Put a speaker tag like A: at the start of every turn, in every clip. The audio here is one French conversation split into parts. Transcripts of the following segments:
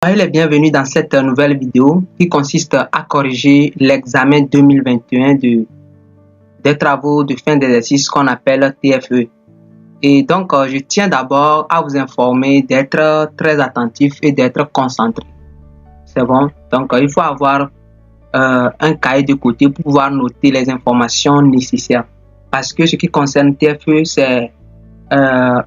A: Soyez les bienvenus dans cette nouvelle vidéo qui consiste à corriger l'examen 2021 des travaux de fin d'exercice qu'on appelle TFE. Et donc, je tiens d'abord à vous informer d'être très attentif et d'être concentré. C'est bon? Donc, il faut avoir un cahier de côté pour pouvoir noter les informations nécessaires. Parce que ce qui concerne TFE, c'est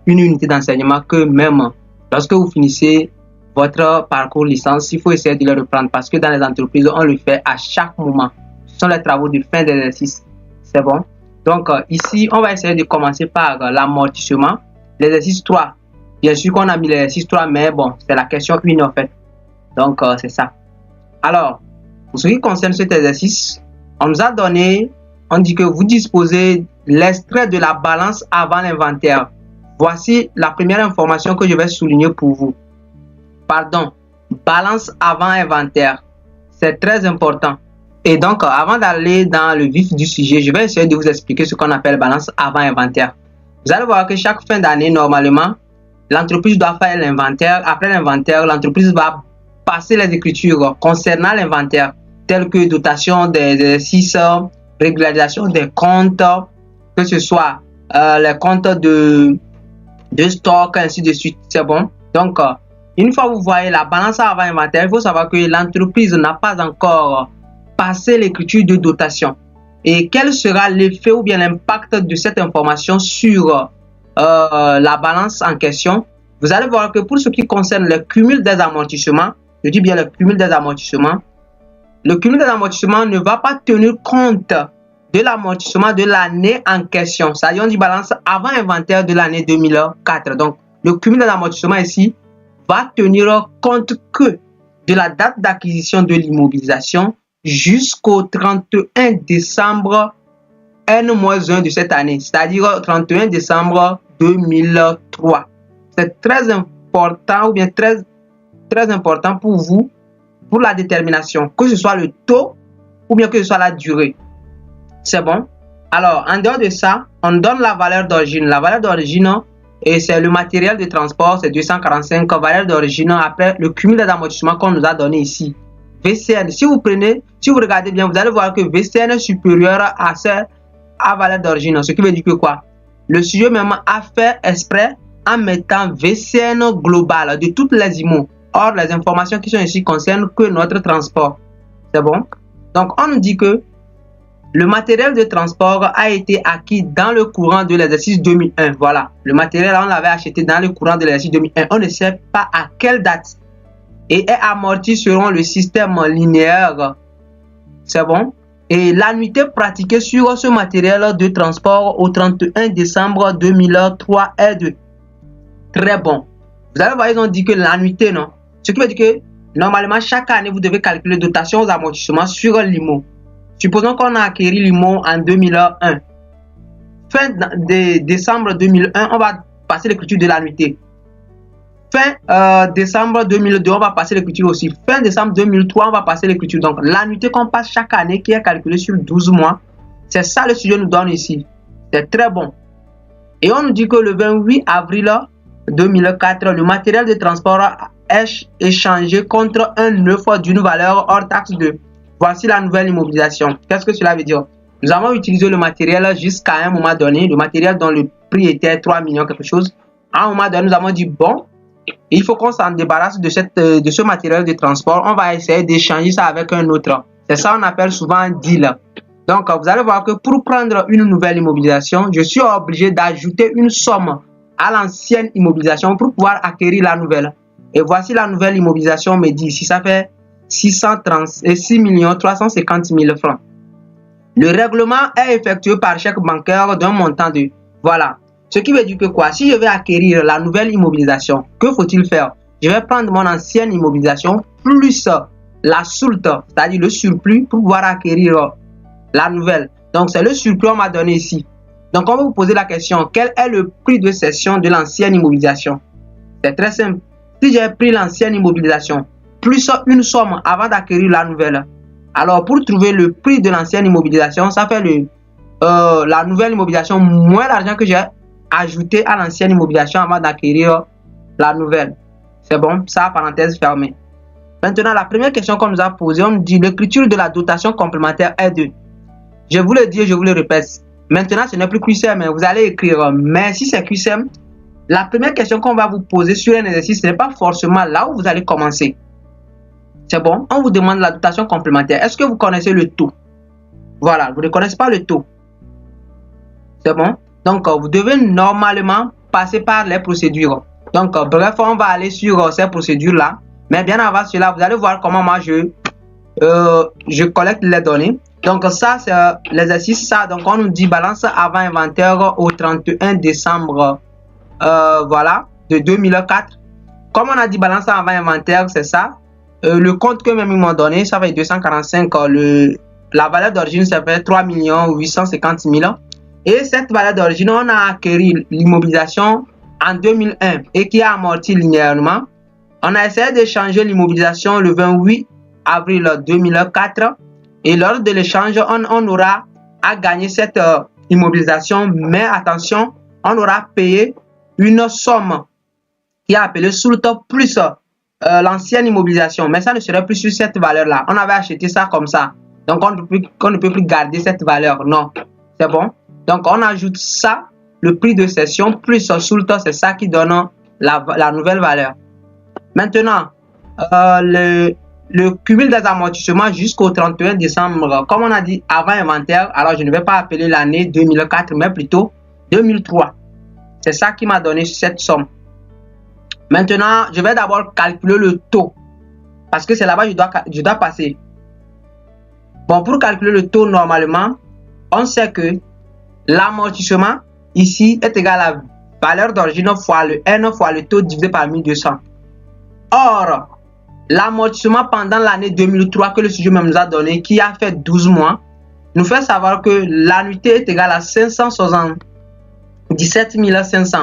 A: une unité d'enseignement que même lorsque vous finissez votre parcours licence, il faut essayer de le reprendre parce que dans les entreprises, on le fait à chaque moment. Ce sont les travaux de fin d'exercice. C'est bon? Donc, ici, on va essayer de commencer par l'amortissement. L'exercice 3. Bien sûr qu'on a mis l'exercice 3, mais bon, c'est la question 1 en fait. Donc, c'est ça. Alors, pour ce qui concerne cet exercice, on nous a donné, on dit que vous disposez l'extrait de la balance avant l'inventaire. Voici la première information que je vais souligner pour vous. Pardon, balance avant inventaire. C'est très important. Et donc, avant d'aller dans le vif du sujet, je vais essayer de vous expliquer ce qu'on appelle balance avant inventaire. Vous allez voir que chaque fin d'année, normalement, l'entreprise doit faire l'inventaire. Après l'inventaire, l'entreprise va passer les écritures concernant l'inventaire, telles que dotation des exercices, régularisation des comptes, que ce soit les comptes de stock, ainsi de suite. C'est bon? Donc, une fois que vous voyez la balance avant inventaire, il faut savoir que l'entreprise n'a pas encore passé l'écriture de dotation. Et quel sera l'effet ou bien l'impact de cette information sur la balance en question? Vous allez voir que pour ce qui concerne le cumul des amortissements, je dis bien le cumul des amortissements ne va pas tenir compte de l'amortissement de l'année en question. C'est-à-dire on dit balance avant inventaire de l'année 2004. Donc, le cumul des amortissements ici va tenir compte que de la date d'acquisition de l'immobilisation jusqu'au 31 décembre N-1 de cette année, c'est-à-dire 31 décembre 2003. C'est très important ou bien très important pour vous, pour la détermination, que ce soit le taux ou bien que ce soit la durée. C'est bon? Alors, en dehors de ça, on donne la valeur d'origine. La valeur d'origine, et c'est le matériel de transport, c'est 245 valeur d'origine après le cumul des amortissements qu'on nous a donné ici. VCN, si vous regardez bien, vous allez voir que VCN est supérieur à valeur d'origine. Ce qui veut dire que quoi? Le sujet même a fait exprès en mettant VCN global de toutes les IMO. Or, les informations qui sont ici concernent que notre transport. C'est bon? Donc, on nous dit que le matériel de transport a été acquis dans le courant de l'exercice 2001. Voilà, le matériel, on l'avait acheté dans le courant de l'exercice 2001. On ne sait pas à quelle date. Et est amorti selon le système linéaire. C'est bon? Et l'annuité pratiquée sur ce matériel de transport au 31 décembre 2003 est de très bon. Vous allez voir, ils ont dit que l'annuité, non? Ce qui veut dire que normalement, chaque année, vous devez calculer dotation aux amortissements sur l'IMO. Supposons qu'on a acquis l'IMO en 2001. Fin de décembre 2001, on va passer l'écriture de l'annuité. Fin décembre 2002, on va passer l'écriture aussi. Fin décembre 2003, on va passer l'écriture. Donc, l'annuité qu'on passe chaque année, qui est calculée sur 12 mois, c'est ça le sujet nous donne ici. C'est très bon. Et on nous dit que le 28 avril 2004, le matériel de transport est échangé contre un œuf d'une valeur hors taxe de... Voici la nouvelle immobilisation. Qu'est-ce que cela veut dire? Nous avons utilisé le matériel jusqu'à un moment donné, le matériel dont le prix était 3 millions quelque chose. À un moment donné, nous avons dit, bon, il faut qu'on s'en débarrasse de ce matériel de transport. On va essayer d'échanger ça avec un autre. C'est ça qu'on appelle souvent un deal. Donc, vous allez voir que pour prendre une nouvelle immobilisation, je suis obligé d'ajouter une somme à l'ancienne immobilisation pour pouvoir acquérir la nouvelle. Et voici la nouvelle immobilisation, me dit ici, ça fait 6 350 000 francs. Le règlement est effectué par chèque bancaire d'un montant de... Voilà. Ce qui veut dire que quoi? Si je vais acquérir la nouvelle immobilisation, que faut-il faire? Je vais prendre mon ancienne immobilisation plus la soulte, c'est-à-dire le surplus pour pouvoir acquérir la nouvelle. Donc, c'est le surplus qu'on m'a donné ici. Donc, on va vous poser la question, quel est le prix de cession de l'ancienne immobilisation? C'est très simple. Si j'ai pris l'ancienne immobilisation, plus une somme avant d'acquérir la nouvelle. Alors, pour trouver le prix de l'ancienne immobilisation, ça fait la nouvelle immobilisation moins l'argent que j'ai ajouté à l'ancienne immobilisation avant d'acquérir la nouvelle. C'est bon, ça, parenthèse fermée. Maintenant, la première question qu'on nous a posée, on nous dit l'écriture de la dotation complémentaire est de. Je vous le dis, je vous le répète. Maintenant, ce n'est plus QCM, mais vous allez écrire. Mais si c'est QCM, la première question qu'on va vous poser sur un exercice, ce n'est pas forcément là où vous allez commencer. C'est bon? On vous demande la dotation complémentaire. Est-ce que vous connaissez le taux? Voilà, vous ne connaissez pas le taux. C'est bon? Donc, vous devez normalement passer par les procédures. Donc, bref, on va aller sur ces procédures-là. Mais bien avant cela, vous allez voir comment moi je collecte les données. Donc, ça, c'est l'exercice. Ça, donc, on nous dit balance avant inventaire au 31 décembre voilà, de 2004. Comme on a dit balance avant inventaire, c'est ça. Le compte que même ils m'ont donné, ça fait 245. La valeur d'origine, ça fait 3 850 000. Et cette valeur d'origine, on a acquis l'immobilisation en 2001 et qui a amorti linéairement. On a essayé d'échanger l'immobilisation le 28 avril 2004. Et lors de l'échange, on aura à gagner cette immobilisation. Mais attention, on aura payé une somme qui est appelée sous le top plus l'ancienne immobilisation. Mais ça ne serait plus sur cette valeur-là. On avait acheté ça comme ça. Donc, on ne peut plus garder cette valeur. Non, c'est bon. Donc, on ajoute ça, le prix de cession, plus sous le top, c'est ça qui donne la nouvelle valeur. Maintenant, le cumul des amortissements jusqu'au 31 décembre, comme on a dit avant inventaire, alors je ne vais pas appeler l'année 2004, mais plutôt 2003. C'est ça qui m'a donné cette somme. Maintenant, je vais d'abord calculer le taux. Parce que c'est là-bas que je dois passer. Bon, pour calculer le taux, normalement, on sait que l'amortissement ici est égal à la valeur d'origine fois le N fois le taux divisé par 1200. Or, l'amortissement pendant l'année 2003 que le sujet même nous a donné, qui a fait 12 mois, nous fait savoir que l'annuité est égale à 577 500.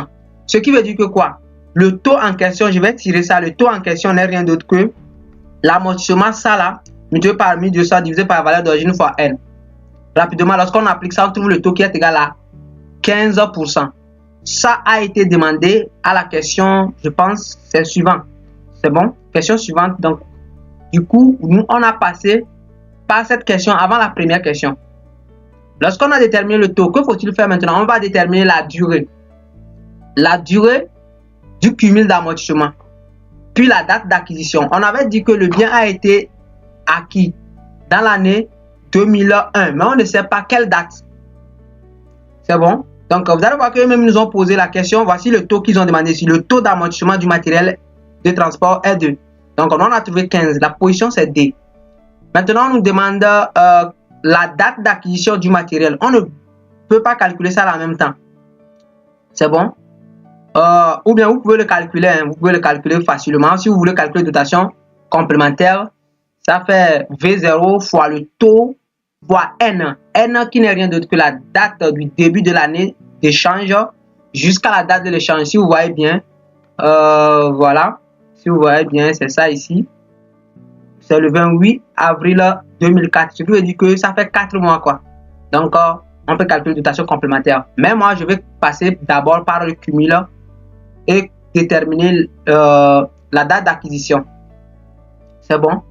A: Ce qui veut dire que quoi? Le taux en question, je vais tirer ça, le taux en question n'est rien d'autre que l'amortissement, ça là, multiplié par 1200 divisé par la valeur d'origine fois N. Rapidement, lorsqu'on applique ça, on trouve le taux qui est égal à 15%. Ça a été demandé à la question, je pense, c'est suivant. C'est bon? Question suivante. Donc, du coup, nous, on a passé par cette question avant la première question. Lorsqu'on a déterminé le taux, que faut-il faire maintenant? On va déterminer la durée. La durée du cumul d'amortissement. Puis la date d'acquisition. On avait dit que le bien a été acquis dans l'année 2001, mais on ne sait pas quelle date. C'est bon? Donc, vous allez voir qu'eux-mêmes nous ont posé la question. Voici le taux qu'ils ont demandé ici. Le taux d'amortissement du matériel de transport est 2. Donc, on en a trouvé 15. La position, c'est D. Maintenant, on nous demande la date d'acquisition du matériel. On ne peut pas calculer ça en même temps. C'est bon? Ou bien, vous pouvez le calculer. Hein, vous pouvez le calculer facilement. Si vous voulez calculer dotation complémentaire, ça fait V0 fois le taux fois N. N qui n'est rien d'autre que la date du début de l'année d'échange jusqu'à la date de l'échange. Si vous voyez bien, voilà. Si vous voyez bien, c'est ça ici. C'est le 28 avril 2004. Ce qui veut dire que ça fait 4 mois, quoi. Donc, on peut calculer dotation complémentaire. Mais moi, je vais passer d'abord par le cumul et déterminer la date d'acquisition. C'est bon?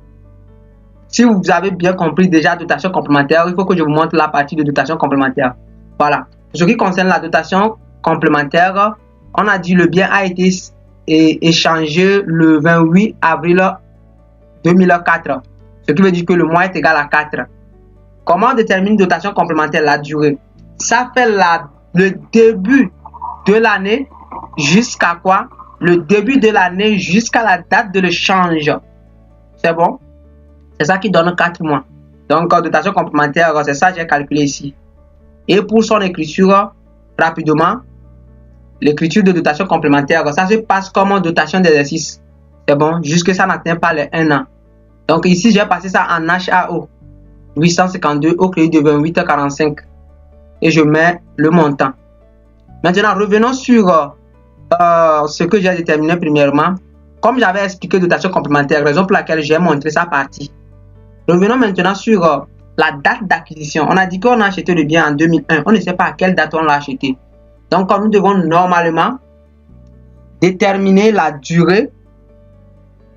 A: Si vous avez bien compris déjà dotation complémentaire, il faut que je vous montre la partie de dotation complémentaire. Voilà. Pour ce qui concerne la dotation complémentaire, on a dit le bien a été échangé le 28 avril 2004. Ce qui veut dire que le mois est égal à 4. Comment on détermine dotation complémentaire? La durée. Ça fait le début de l'année jusqu'à quoi? Le début de l'année jusqu'à la date de l'échange. C'est bon? C'est ça qui donne 4 mois. Donc, dotation complémentaire, c'est ça que j'ai calculé ici. Et pour son écriture, rapidement, l'écriture de dotation complémentaire, ça se passe comme dotation d'exercice. C'est bon? Jusque ça n'atteint pas les 1 an. Donc, ici, j'ai passé ça en HAO. 852 au crédit de 28,45. Et je mets le montant. Maintenant, revenons sur ce que j'ai déterminé premièrement. Comme j'avais expliqué dotation complémentaire, raison pour laquelle j'ai montré sa partie. Revenons maintenant sur la date d'acquisition. On a dit qu'on a acheté le bien en 2001. On ne sait pas à quelle date on l'a acheté. Donc, nous devons normalement déterminer la durée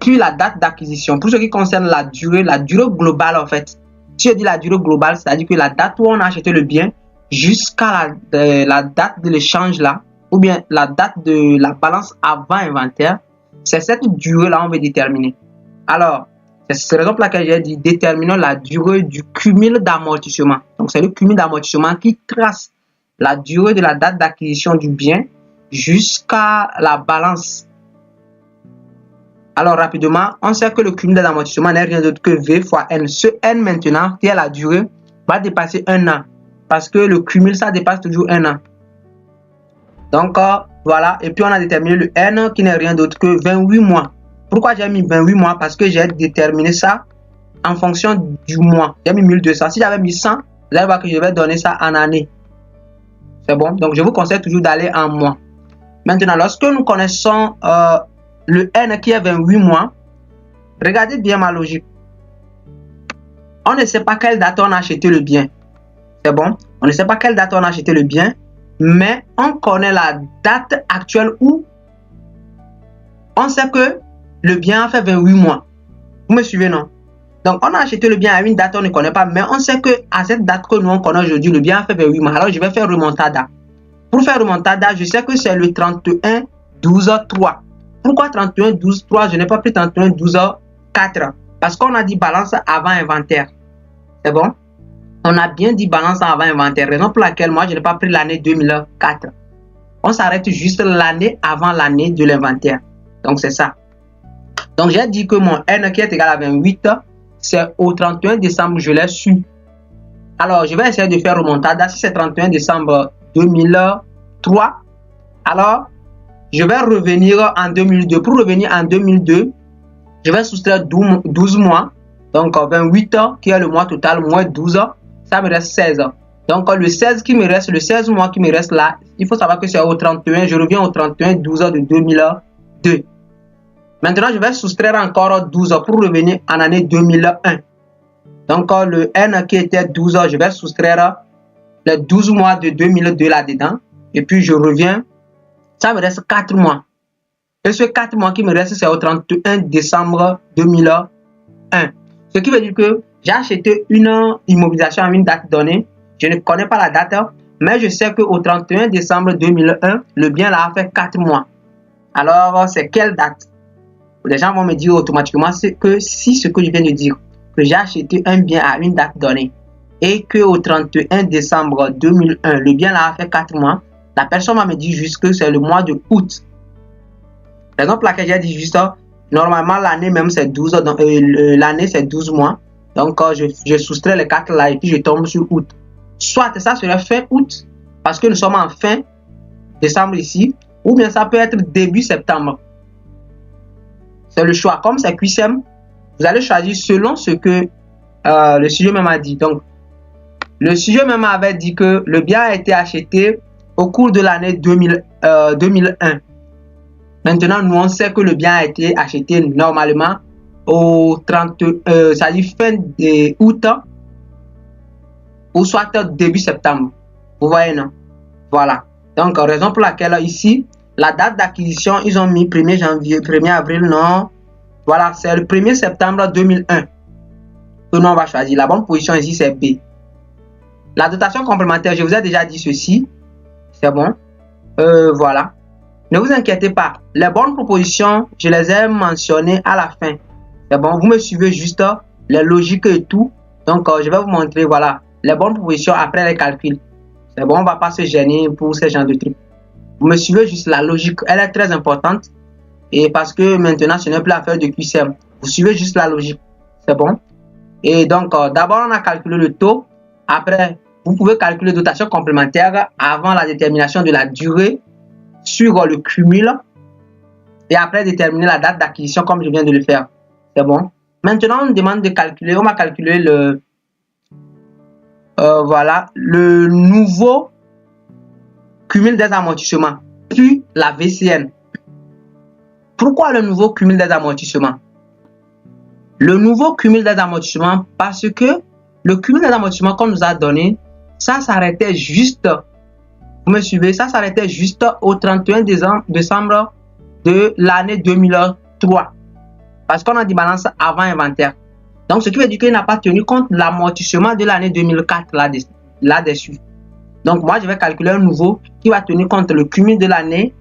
A: puis la date d'acquisition. Pour ce qui concerne la durée globale en fait. Si je dis la durée globale, c'est-à-dire que la date où on a acheté le bien jusqu'à la date de l'échange là, ou bien la date de la balance avant inventaire, c'est cette durée-là on veut déterminer. Alors, c'est la raison pour laquelle j'ai dit déterminons la durée du cumul d'amortissement. Donc, c'est le cumul d'amortissement qui trace la durée de la date d'acquisition du bien jusqu'à la balance. Alors, rapidement, on sait que le cumul d'amortissement n'est rien d'autre que V fois N. Ce N maintenant, qui est la durée, va dépasser 1 an. Parce que le cumul, ça dépasse toujours 1 an. Donc, voilà. Et puis, on a déterminé le N qui n'est rien d'autre que 28 mois. Pourquoi j'ai mis 28 mois? Parce que j'ai déterminé ça en fonction du mois. J'ai mis 1200. Si j'avais mis 100, vous allez voir que je vais donner ça en année. C'est bon? Donc, je vous conseille toujours d'aller en mois. Maintenant, lorsque nous connaissons le N qui est 28 mois, regardez bien ma logique. On ne sait pas quelle date on a acheté le bien. C'est bon? On ne sait pas quelle date on a acheté le bien, mais on connaît la date actuelle où on sait que le bien a fait 28 mois. Vous me suivez, non? Donc, on a acheté le bien à une date on ne connaît pas, mais on sait que à cette date que nous on connaît aujourd'hui, le bien a fait 28 mois. Alors, je vais faire remontada. Pour faire remontada, je sais que c'est le 31 12 3. Pourquoi 31 12 3? Je n'ai pas pris 31 12 4. Parce qu'on a dit balance avant inventaire. C'est bon? On a bien dit balance avant inventaire. Raison pour laquelle moi, je n'ai pas pris l'année 2004. On s'arrête juste l'année avant l'année de l'inventaire. Donc, c'est ça. Donc, j'ai dit que mon N qui est égal à 28, c'est au 31 décembre, je l'ai su. Alors, je vais essayer de faire remontada. Si c'est 31 décembre 2003, alors, je vais revenir en 2002. Pour revenir en 2002, je vais soustraire 12 mois. Donc, 28 qui est le mois total, moins 12, ça me reste 16. Donc, le 16 qui me reste, le 16 mois qui me reste là, il faut savoir que c'est au 31. Je reviens au 31 12 de 2002. Maintenant, je vais soustraire encore 12 pour revenir en année 2001. Donc, le N qui était 12, je vais soustraire les 12 mois de 2002 là-dedans. Et puis, je reviens. Ça me reste 4 mois. Et ce 4 mois qui me reste, c'est au 31 décembre 2001. Ce qui veut dire que j'ai acheté une immobilisation à une date donnée. Je ne connais pas la date, mais je sais qu'au 31 décembre 2001, le bien là a fait 4 mois. Alors, c'est quelle date? Les gens vont me dire automatiquement que si ce que je viens de dire, que j'ai acheté un bien à une date donnée et qu'au 31 décembre 2001, le bien là a fait 4 mois, la personne va me dire juste que c'est le mois de août. Par exemple, là que j'ai dit juste, normalement l'année même c'est 12, l'année c'est 12 mois. Donc je soustrais les 4 là et puis je tombe sur août. Soit ça serait fin août, parce que nous sommes en fin décembre ici, ou bien ça peut être début septembre. C'est le choix. Comme c'est QCM, vous allez choisir selon ce que le sujet même a dit. Donc, le sujet même avait dit que le bien a été acheté au cours de l'année 2001. Maintenant, nous, on sait que le bien a été acheté normalement au 30, c'est-à-dire fin août ou soit début septembre. Vous voyez, non? Voilà. Donc, raison pour laquelle ici, la date d'acquisition, ils ont mis 1er janvier, 1er avril, non. Voilà, c'est le 1er septembre 2001 que nous, on va choisir. La bonne position ici, c'est B. La dotation complémentaire, je vous ai déjà dit ceci. C'est bon. Voilà. Ne vous inquiétez pas. Les bonnes propositions, je les ai mentionnées à la fin. C'est bon. Vous me suivez juste les logiques et tout. Donc, je vais vous montrer, voilà, les bonnes propositions après les calculs. C'est bon, on ne va pas se gêner pour ce genre de trucs. Vous me suivez juste la logique. Elle est très importante. Et parce que maintenant, ce n'est plus l'affaire de QCM. Vous suivez juste la logique. C'est bon. Et donc, d'abord, on a calculé le taux. Après, vous pouvez calculer dotation complémentaire avant la détermination de la durée sur le cumul. Et après, déterminer la date d'acquisition comme je viens de le faire. C'est bon. Maintenant, on demande de calculer. On va calculer le... voilà, le nouveau cumul des amortissements. Puis la VCN. Pourquoi le nouveau cumul des amortissements? Le nouveau cumul des amortissements parce que le cumul des amortissements qu'on nous a donné, ça s'arrêtait juste, vous me suivez, ça s'arrêtait juste au 31 décembre de l'année 2003. parce qu'on a dit balance avant inventaire. Donc, ce qui veut dire qu'il n'a pas tenu compte de l'amortissement de l'année 2004 là-dessus. Donc, moi, je vais calculer un nouveau qui va tenir compte le cumul de l'année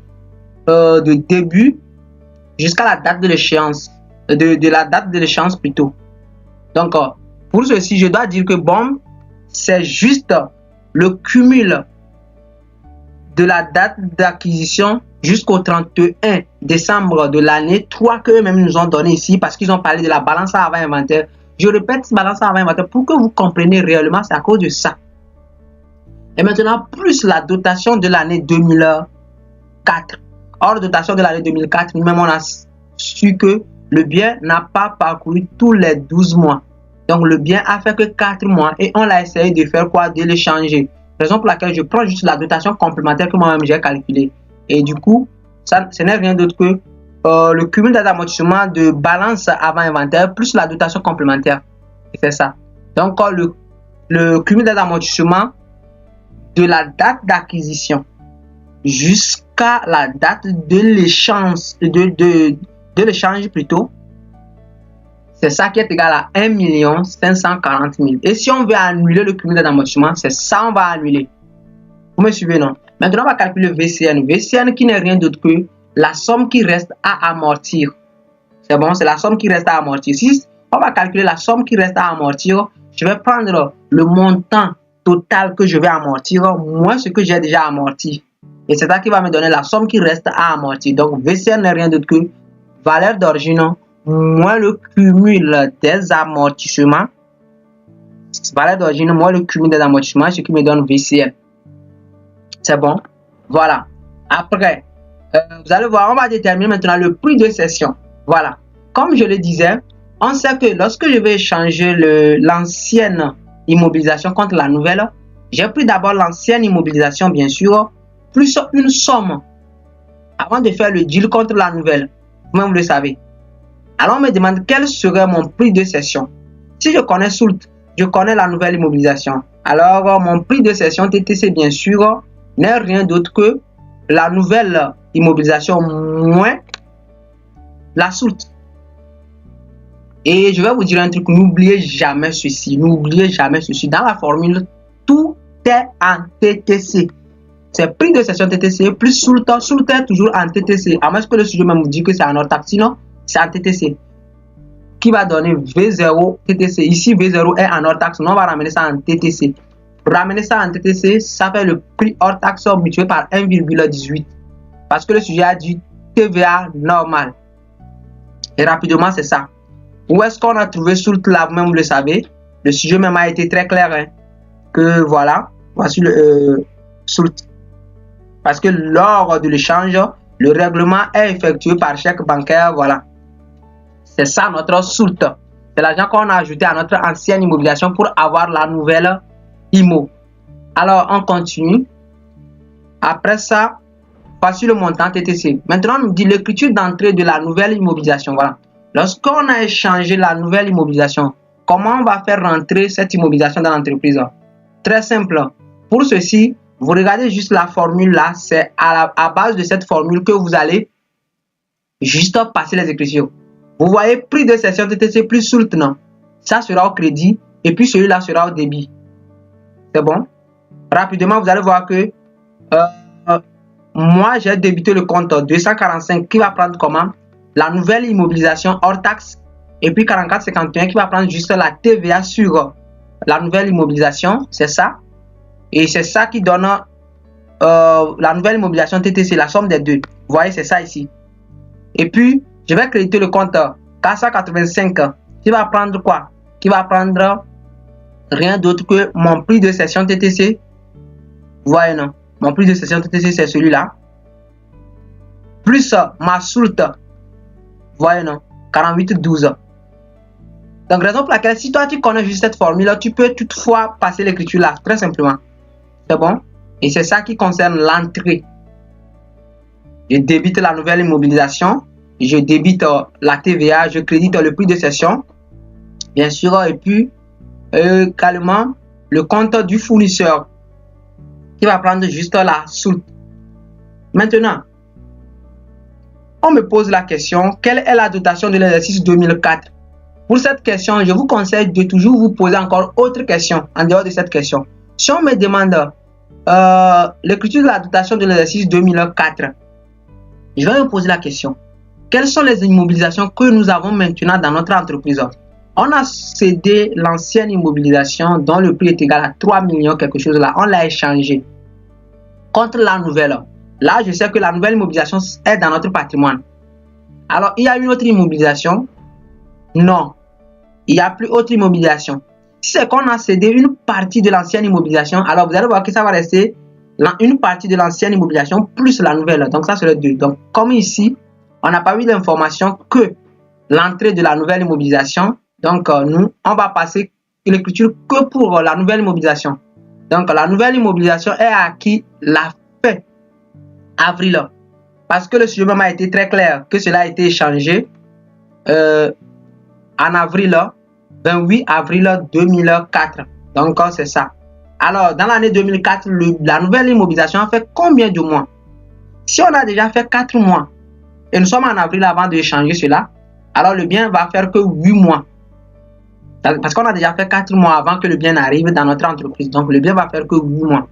A: de début jusqu'à la date de l'échéance, de la date de l'échéance plutôt. Donc, pour ceci, je dois dire que bon, c'est juste le cumul de la date d'acquisition jusqu'au 31 décembre de l'année 3 qu'eux-mêmes nous ont donné ici parce qu'ils ont parlé de la balance avant inventaire. Je répète, balance avant inventaire pour que vous compreniez réellement, c'est à cause de ça. Et maintenant, plus la dotation de l'année 2004. Or, dotation de l'année 2004, nous-mêmes, on a su que le bien n'a pas parcouru tous les 12 mois. Donc, le bien a fait que 4 mois et on l'a essayé de faire quoi? De l'échanger. Raison pour laquelle je prends juste la dotation complémentaire que moi-même j'ai calculée. Et du coup, ça, ce n'est rien d'autre que le cumul d'amortissement de balance avant inventaire plus la dotation complémentaire. C'est ça. Donc, le cumul d'amortissement de la date d'acquisition jusqu'à la date de l'échange, de l'échange plutôt, c'est ça qui est égal à 1 540 000. Et si on veut annuler le cumul d'amortissement, c'est ça on va annuler. Vous me suivez, non? Maintenant, on va calculer VCN. VCN qui n'est rien d'autre que la somme qui reste à amortir. C'est bon, c'est la somme qui reste à amortir. Si on va calculer la somme qui reste à amortir, je vais prendre le montant total que je vais amortir, moins ce que j'ai déjà amorti. Et c'est ça qui va me donner la somme qui reste à amortir. Donc, VCN n'est rien d'autre que valeur d'origine moins le cumul des amortissements. Valeur d'origine moins le cumul des amortissements, ce qui me donne VCN. C'est bon. Voilà. Après, vous allez voir, on va déterminer maintenant le prix de cession. Voilà. Comme je le disais, on sait que lorsque je vais échanger l'ancienne immobilisation contre la nouvelle, j'ai pris d'abord l'ancienne immobilisation, bien sûr, plus une somme avant de faire le deal contre la nouvelle. Vous-même, vous le savez. Alors, on me demande quel serait mon prix de cession. Si je connais Soult, je connais la nouvelle immobilisation. Alors, mon prix de cession TTC, bien sûr, n'est rien d'autre que la nouvelle immobilisation moins la Soult. Et je vais vous dire un truc, n'oubliez jamais ceci. N'oubliez jamais ceci. Dans la formule, tout est en TTC. C'est prix de cession TTC plus Soult. Soult est toujours en TTC. À moins que le sujet même vous dit que c'est en hors taxe, sinon c'est en TTC. Qui va donner V0 TTC. Ici, V0 est en hors taxe. Nous, on va ramener ça en TTC. Pour ramener ça en TTC, ça fait le prix hors taxe multiplié par 1,18. Parce que le sujet a dit TVA normal. Et rapidement, c'est ça. Où est-ce qu'on a trouvé Soult là, vous-même vous le savez. Le sujet même a été très clair. Hein, que voilà, voici le Soult. Parce que lors de l'échange, le règlement est effectué par chèque bancaire. Voilà. C'est ça notre Soult. C'est l'argent qu'on a ajouté à notre ancienne immobilisation pour avoir la nouvelle IMO. Alors, on continue. Après ça, voici le montant TTC. Maintenant, on nous dit l'écriture d'entrée de la nouvelle immobilisation. Voilà. Lorsqu'on a échangé la nouvelle immobilisation, comment on va faire rentrer cette immobilisation dans l'entreprise? Très simple. Pour ceci, vous regardez juste la formule là. C'est à base de cette formule que vous allez juste passer les écritures. Vous voyez, prix de cession TTC plus Soult, non? Ça sera au crédit et puis celui-là sera au débit. C'est bon? Rapidement, vous allez voir que moi, j'ai débité le compte 245 qui va prendre comment? La nouvelle immobilisation hors taxe et puis 44,51 qui va prendre juste la TVA sur la nouvelle immobilisation. C'est ça. Et c'est ça qui donne la nouvelle immobilisation TTC, la somme des deux. Vous voyez, c'est ça ici. Et puis, je vais créditer le compte 485 qui va prendre quoi? Qui va prendre rien d'autre que mon prix de cession TTC. Vous voyez, non? Mon prix de cession TTC, c'est celui-là. Plus ma Soult. Vous voyez, non? 48,12. Donc, raison pour laquelle, si toi, tu connais juste cette formule, tu peux toutefois passer l'écriture là, très simplement. C'est bon? Et c'est ça qui concerne l'entrée. Je débite la nouvelle immobilisation. Je débite la TVA. Je crédite le prix de cession. Bien sûr. Et puis, également, le compte du fournisseur qui va prendre juste la Soult. Maintenant, on me pose la question, quelle est la dotation de l'exercice 2004? Pour cette question, je vous conseille de toujours vous poser encore autre question en dehors de cette question. Si on me demande l'écriture de la dotation de l'exercice 2004, je vais me poser la question. Quelles sont les immobilisations que nous avons maintenant dans notre entreprise? On a cédé l'ancienne immobilisation dont le prix est égal à 3 millions quelque chose là. On l'a échangé contre la nouvelle. Là, je sais que la nouvelle immobilisation est dans notre patrimoine. Alors, il y a une autre immobilisation? Non. Il n'y a plus autre immobilisation. Si c'est qu'on a cédé une partie de l'ancienne immobilisation, alors vous allez voir que ça va rester une partie de l'ancienne immobilisation plus la nouvelle. Donc, ça, c'est le 2. Donc, comme ici, on n'a pas eu l'information que l'entrée de la nouvelle immobilisation. Donc, nous, on va passer l'écriture que pour la nouvelle immobilisation. Donc, la nouvelle immobilisation est acquis la fin avril. Parce que le sujet même a été très clair que cela a été échangé en avril, 28 avril 2004. Donc, c'est ça. Alors, dans l'année 2004, la nouvelle immobilisation a fait combien de mois? Si on a déjà fait 4 mois et nous sommes en avril avant d'échanger cela, alors le bien va faire que 8 mois. Parce qu'on a déjà fait 4 mois avant que le bien arrive dans notre entreprise. Donc, le bien va faire que 8 mois.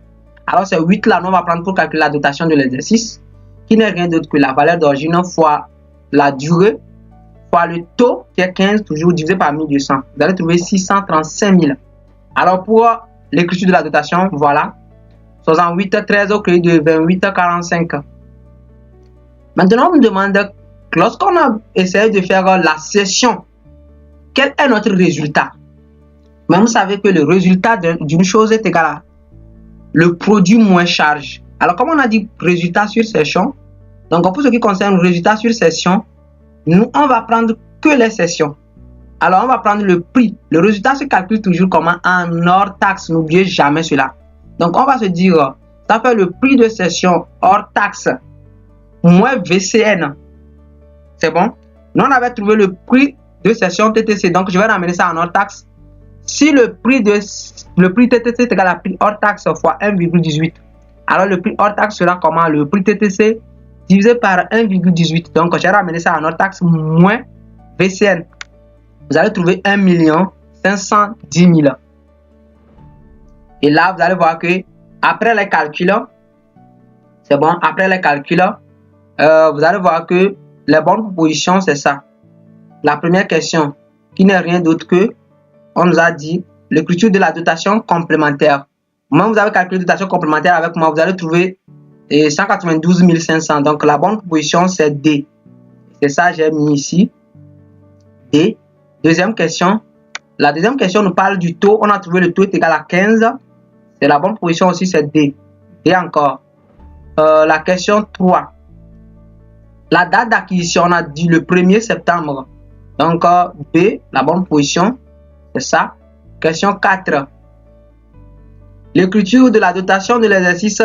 A: Alors, c'est 8 là, nous on va prendre pour calculer la dotation de l'exercice, qui n'est rien d'autre que la valeur d'origine fois la durée, fois le taux, qui est 15, toujours divisé par 1200. Vous allez trouver 635 000. Alors, pour l'écriture de la dotation, voilà. 68, 13 au crédit de 28, 45. Maintenant, on me demande, lorsqu'on a essayé de faire la cession, quel est notre résultat? Mais vous savez que le résultat d'une chose est égal à le produit moins charge. Alors, comme on a dit résultat sur session, donc pour ce qui concerne le résultat sur session, nous, on va prendre que les sessions. Alors, on va prendre le prix. Le résultat se calcule toujours comment? En hors taxe. N'oubliez jamais cela. Donc, on va se dire, ça fait le prix de session hors taxe moins VCN. C'est bon? Nous, on avait trouvé le prix de session TTC. Donc, je vais ramener ça en hors taxe. Si le prix TTC est égal à prix hors taxe fois 1,18, alors le prix hors taxe sera comment? Le prix TTC divisé par 1,18. Donc, j'ai ramené ça en hors taxe moins VCN. Vous allez trouver 1 510 000. Et là, vous allez voir que après les calculs, c'est bon, après les calculs, vous allez voir que les bonnes propositions, c'est ça. La première question, qui n'est rien d'autre que, on nous a dit, l'écriture de la dotation complémentaire. Moi, vous avez calculé la dotation complémentaire avec moi, vous allez trouver 192 500. Donc, la bonne proposition, c'est D. C'est ça, j'ai mis ici. D. Deuxième question. La deuxième question nous parle du taux. On a trouvé le taux est égal à 15. C'est la bonne proposition aussi, c'est D. D encore. La question 3. La date d'acquisition, on a dit le 1er septembre. Donc, B, la bonne position, c'est ça. Question 4. L'écriture de la dotation de l'exercice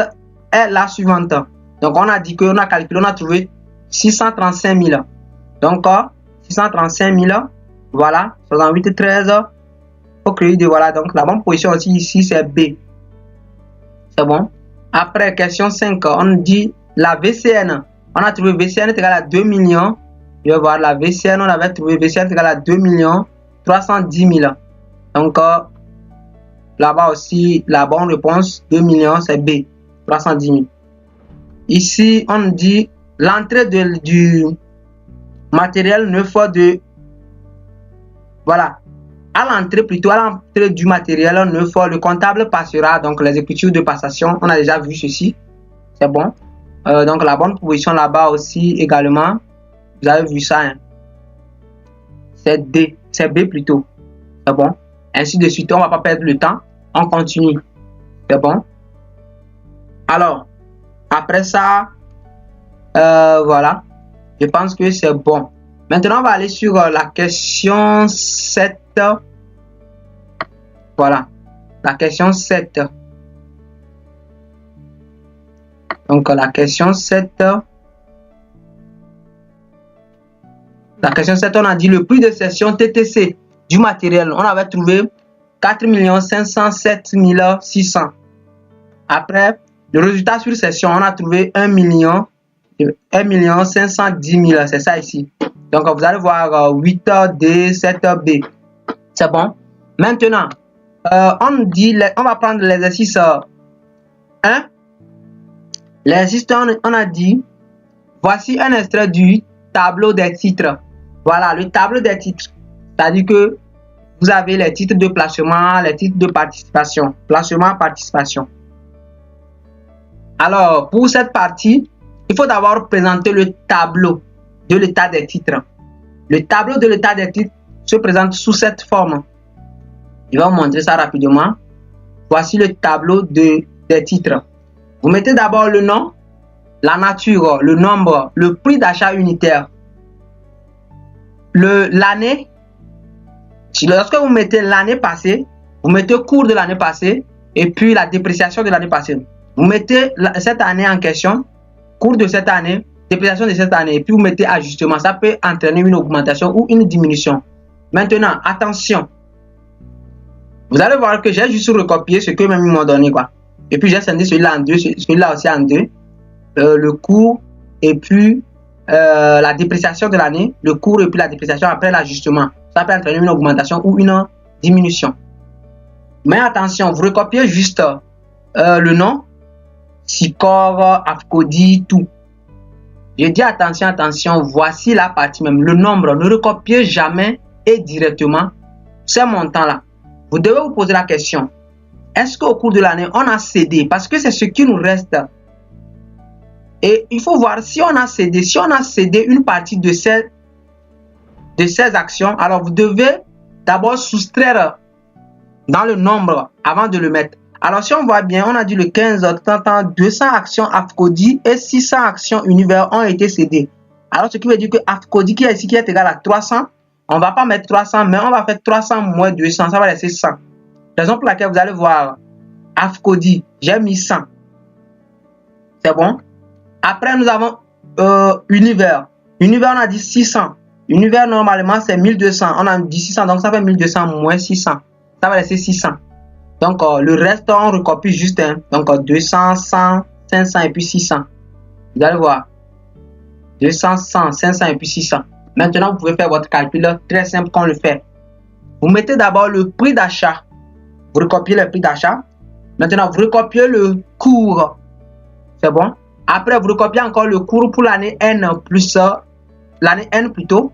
A: est la suivante. Donc, on a dit qu'on a calculé, on a trouvé 635 000. Donc, 635 000, voilà, 68, 13, au crédit de voilà. Donc, la bonne position aussi ici, c'est B. C'est bon. Après, question 5, on dit la VCN. On a trouvé VCN est égal à 2 millions. Je vais voir la VCN, on avait trouvé VCN est égal à 2 310 000. Donc, là-bas aussi, la bonne réponse, 2 millions, c'est B, 310 000. Ici, on dit l'entrée du matériel neuf de... Voilà. À l'entrée, plutôt à l'entrée du matériel neuf, le comptable passera, donc les écritures de passation, on a déjà vu ceci. C'est bon. Donc, la bonne proposition là-bas aussi, également, vous avez vu ça. Hein. C'est D, c'est B plutôt. C'est bon. Ainsi de suite, on ne va pas perdre le temps. On continue. C'est bon. Alors, après ça, voilà. Je pense que c'est bon. Maintenant, on va aller sur la question 7. Voilà. La question 7. Donc, la question 7. La question 7, on a dit le prix de cession TTC du matériel. On avait trouvé 4 507 600. Après, le résultat sur cession, on a trouvé 1 1 510 000, c'est ça ici. Donc, vous allez voir 8D, 7B. C'est bon. Maintenant, on va prendre l'exercice 1. L'exercice 1, on a dit, voici un extrait du tableau des titres. Voilà, le tableau des titres. C'est-à-dire que vous avez les titres de placement, les titres de participation. Placement, participation. Alors, pour cette partie, il faut d'abord présenter le tableau de l'état des titres. Le tableau de l'état des titres se présente sous cette forme. Je vais vous montrer ça rapidement. Voici le tableau des titres. Vous mettez d'abord le nom, la nature, le nombre, le prix d'achat unitaire, l'année. Lorsque vous mettez l'année passée, vous mettez cours de l'année passée et puis la dépréciation de l'année passée. Vous mettez cette année en question, cours de cette année, dépréciation de cette année, et puis vous mettez ajustement. Ça peut entraîner une augmentation ou une diminution. Maintenant, attention. Vous allez voir que j'ai juste recopié ce que même ils m'ont donné, quoi. Et puis j'ai scindé celui-là en deux, celui-là aussi en deux. Le cours et puis la dépréciation de l'année, le cours et puis la dépréciation après l'ajustement. Ça peut entraîner une augmentation ou une diminution. Mais attention, vous recopiez juste le nom, Sicor, Afcody, tout. Je dis attention, attention, voici la partie même, le nombre. Ne recopiez jamais et directement ces montants-là. Vous devez vous poser la question, est-ce qu'au cours de l'année, on a cédé? Parce que c'est ce qui nous reste. Et il faut voir si on a cédé. Si on a cédé une partie de ces actions, alors vous devez d'abord soustraire dans le nombre avant de le mettre. Alors si on voit bien, on a dit le 15 octobre, 200 actions Afcody et 600 actions Univers ont été cédées. Alors ce qui veut dire que Afcody qui est ici, qui est égal à 300, on ne va pas mettre 300, mais on va faire 300 moins 200, ça va laisser 100. Raison pour laquelle vous allez voir Afcody, j'ai mis 100. C'est bon. Après nous avons Univers. Univers on a dit 600. Univers normalement c'est 1200. On a dit 600, donc ça fait 1200 moins 600. Ça va laisser 600. Donc le reste on recopie juste. Hein. Donc 200, 100, 500 et puis 600. Vous allez voir. 200, 100, 500 et puis 600. Maintenant vous pouvez faire votre calcul très simple qu'on le fait. Vous mettez d'abord le prix d'achat. Vous recopiez le prix d'achat. Maintenant vous recopiez le cours. C'est bon. Après vous recopiez encore le cours pour l'année N plus l'année N plutôt.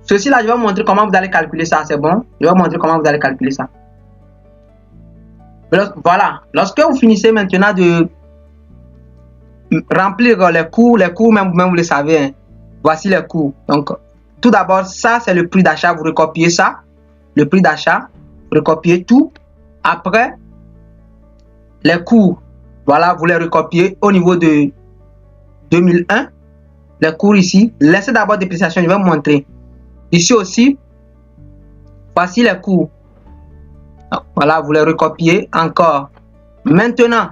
A: Ceci là, je vais vous montrer comment vous allez calculer ça, c'est bon. Je vais vous montrer comment vous allez calculer ça. Voilà, lorsque vous finissez maintenant de remplir les cours même vous le savez, hein. Voici les cours. Donc, tout d'abord, ça c'est le prix d'achat, vous recopiez ça, le prix d'achat, vous recopiez tout. Après, les cours, voilà, vous les recopiez au niveau de 2001. Les cours ici, laissez d'abord dépréciation, je vais vous montrer. Ici aussi, voici les cours. Voilà, vous les recopiez encore. Maintenant,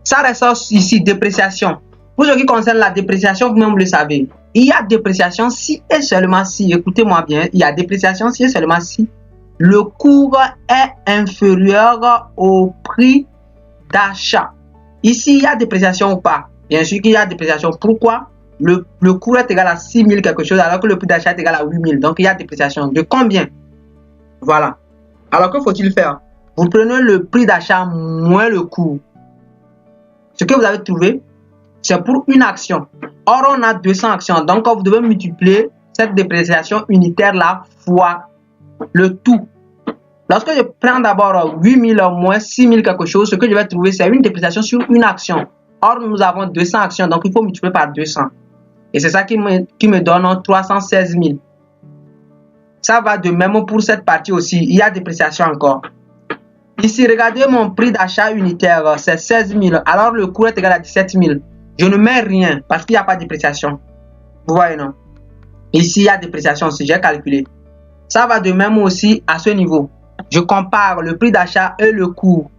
A: ça ressort ici, dépréciation. Pour ce qui concerne la dépréciation, vous-même le savez. Il y a dépréciation si et seulement si, écoutez-moi bien, il y a dépréciation si et seulement si le cours est inférieur au prix d'achat. Ici, il y a dépréciation ou pas? Bien sûr qu'il y a dépréciation. Pourquoi? Le cours est égal à 6 000 quelque chose, alors que le prix d'achat est égal à 8 000. Donc, il y a dépréciation. De combien? Voilà. Alors, que faut-il faire? Vous prenez le prix d'achat moins le coût. Ce que vous avez trouvé, c'est pour une action. Or, on a 200 actions. Donc, vous devez multiplier cette dépréciation unitaire-là fois le tout. Lorsque je prends d'abord 8 000 moins 6 000 quelque chose, ce que je vais trouver, c'est une dépréciation sur une action. Or, nous avons 200 actions, donc il faut multiplier par 200. Et c'est ça qui me donne 316 000. Ça va de même pour cette partie aussi. Il y a dépréciation encore. Ici, regardez mon prix d'achat unitaire, c'est 16 000. Alors, le coût est égal à 17 000. Je ne mets rien parce qu'il n'y a pas de dépréciation. Vous voyez, non? Ici, il y a dépréciation aussi, j'ai calculé. Ça va de même aussi à ce niveau. Je compare le prix d'achat et le coût.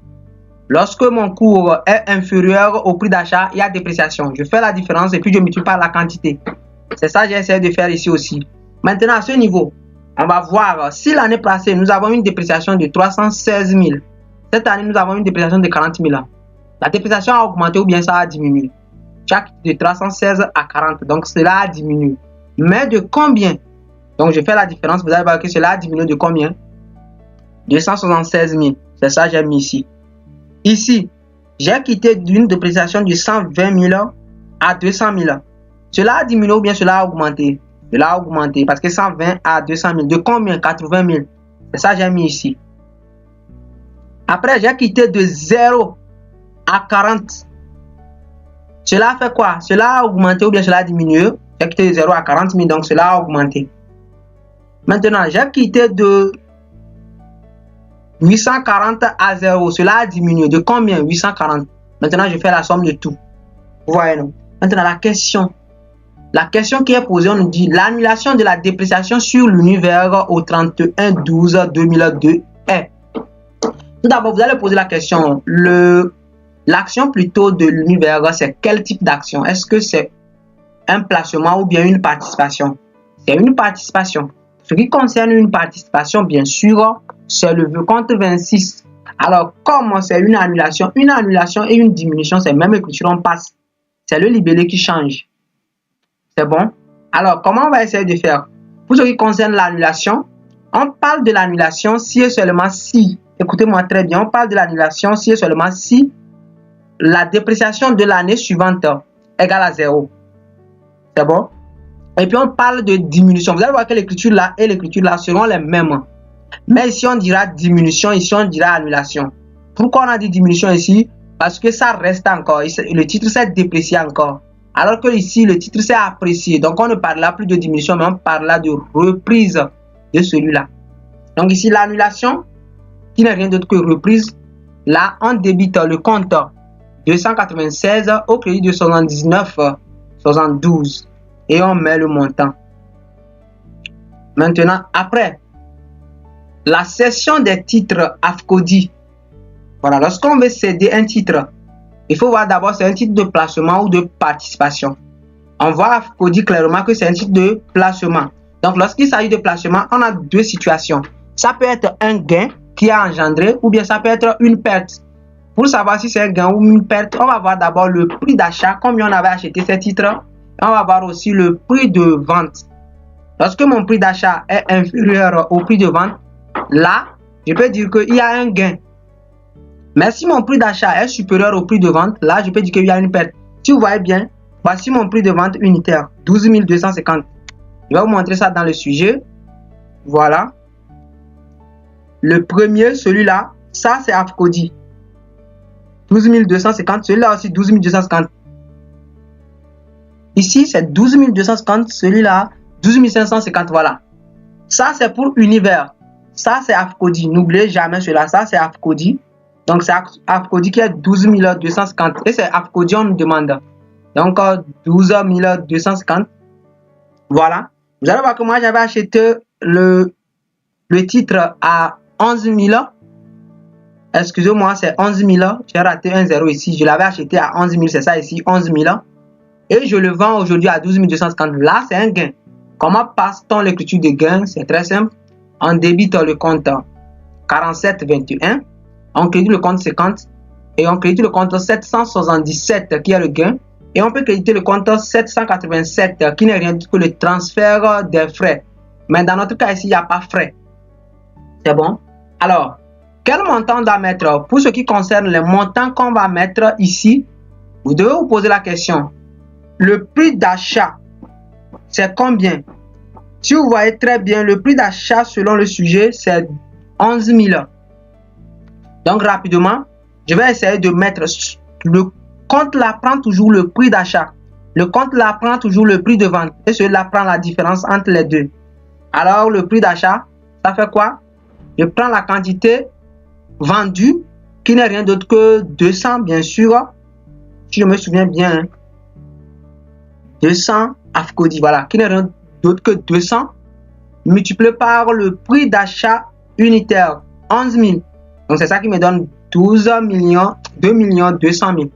A: Lorsque mon coût est inférieur au prix d'achat, il y a dépréciation. Je fais la différence et puis je multiplie par la quantité. C'est ça que j'ai essayé de faire ici aussi. Maintenant, à ce niveau, on va voir si l'année passée, nous avons une dépréciation de 316 000. Cette année, nous avons une dépréciation de 40 000. La dépréciation a augmenté ou bien ça a diminué? Tu as quitté de 316 à 40. Donc, cela a diminué. Mais de combien? Donc, je fais la différence. Vous allez voir que cela a diminué de combien? 276 000. C'est ça que j'ai mis ici. Ici, j'ai quitté d'une dépréciation de 120 000 à 200 000. Cela a diminué ou bien cela a augmenté? Cela a augmenté parce que 120 à 200 000. De combien? 80 000. C'est ça que j'ai mis ici. Après, j'ai quitté de 0 à 40. Cela a fait quoi? Cela a augmenté ou bien cela a diminué? J'ai quitté de 0 à 40 000, donc cela a augmenté. Maintenant, j'ai quitté de 840 à 0. Cela a diminué. De combien? 840. Maintenant, je fais la somme de tout. Vous voyez, non? Maintenant, la question qui est posée, on nous dit l'annulation de la dépréciation sur l'univers au 31/12/2002 est. Tout d'abord, vous allez poser la question. L'action plutôt de l'univers, c'est quel type d'action? Est-ce que c'est un placement ou bien une participation? C'est une participation. Ce qui concerne une participation, bien sûr, c'est le compte 26. Alors, comme c'est une annulation et une diminution, c'est même écriture, on passe. C'est le libellé qui change. C'est bon? Alors, comment on va essayer de faire? Pour ce qui concerne l'annulation, on parle de l'annulation si et seulement si, écoutez-moi très bien, on parle de l'annulation si et seulement si la dépréciation de l'année suivante égale à 0. C'est bon? Et puis on parle de diminution. Vous allez voir que l'écriture là et l'écriture là seront les mêmes. Mais ici on dira diminution, ici on dira annulation. Pourquoi on a dit diminution ici? Parce que ça reste encore. Le titre s'est déprécié encore. Alors que ici le titre s'est apprécié. Donc on ne parlera plus de diminution, mais on parlera de reprise de celui-là. Donc ici l'annulation, qui n'est rien d'autre que reprise. Là on débite le compte 296 au crédit de 79,72 et on met le montant. Maintenant, après la cession des titres AFCODI, voilà, lorsqu'on veut céder un titre, il faut voir d'abord c'est un titre de placement ou de participation. On voit AFCODI clairement que c'est un titre de placement. Donc lorsqu'il s'agit de placement, on a deux situations. Ça peut être un gain qui a engendré ou bien ça peut être une perte. Pour savoir si c'est un gain ou une perte, on va voir d'abord le prix d'achat, combien on avait acheté ces titres. On va voir aussi le prix de vente. Lorsque mon prix d'achat est inférieur au prix de vente, là, je peux dire qu'il y a un gain. Mais si mon prix d'achat est supérieur au prix de vente, là, je peux dire qu'il y a une perte. Si vous voyez bien, voici mon prix de vente unitaire, 12 250. Je vais vous montrer ça dans le sujet. Voilà. Le premier, celui-là, ça c'est AFCODI. 12 250, celui-là aussi 12 250. Ici, c'est 12 250, celui-là, 12 550, voilà. Ça, c'est pour univers. Ça, c'est AFCODI. N'oubliez jamais cela. Ça, c'est AFCODI. Donc, c'est AFCODI qui est 12 250. Et c'est AFCODI, on nous demande. Donc, 12 250. Voilà. Vous allez voir que moi, j'avais acheté le titre à 11 000. Excusez-moi, c'est 11 000. J'ai raté un 0 ici. Je l'avais acheté à 11 000. C'est ça ici, 11 000. Et je le vends aujourd'hui à 12 250. Là, c'est un gain. Comment passe-t-on l'écriture de gain? C'est très simple. On débite le compte 47,21. On crédite le compte 50. Et on crédite le compte 777 qui est le gain. Et on peut créditer le compte 787 qui n'est rien d'autre que le transfert des frais. Mais dans notre cas ici, il n'y a pas frais. C'est bon? Alors, quel montant on doit mettre? Pour ce qui concerne les montants qu'on va mettre ici, vous devez vous poser la question. Le prix d'achat, c'est combien? Si vous voyez très bien, le prix d'achat selon le sujet, c'est 11 000. Donc, rapidement, je vais essayer de mettre le compte là prend toujours le prix d'achat. Le compte là prend toujours le prix de vente. Et cela prend la différence entre les deux. Alors, le prix d'achat, ça fait quoi? Je prends la quantité vendue, qui n'est rien d'autre que 200, bien sûr. Si je me souviens bien, hein. 200 AFCODI, voilà, qui n'est rien d'autre que 200, multiplié par le prix d'achat unitaire, 11 000. Donc, c'est ça qui me donne 2 200 000.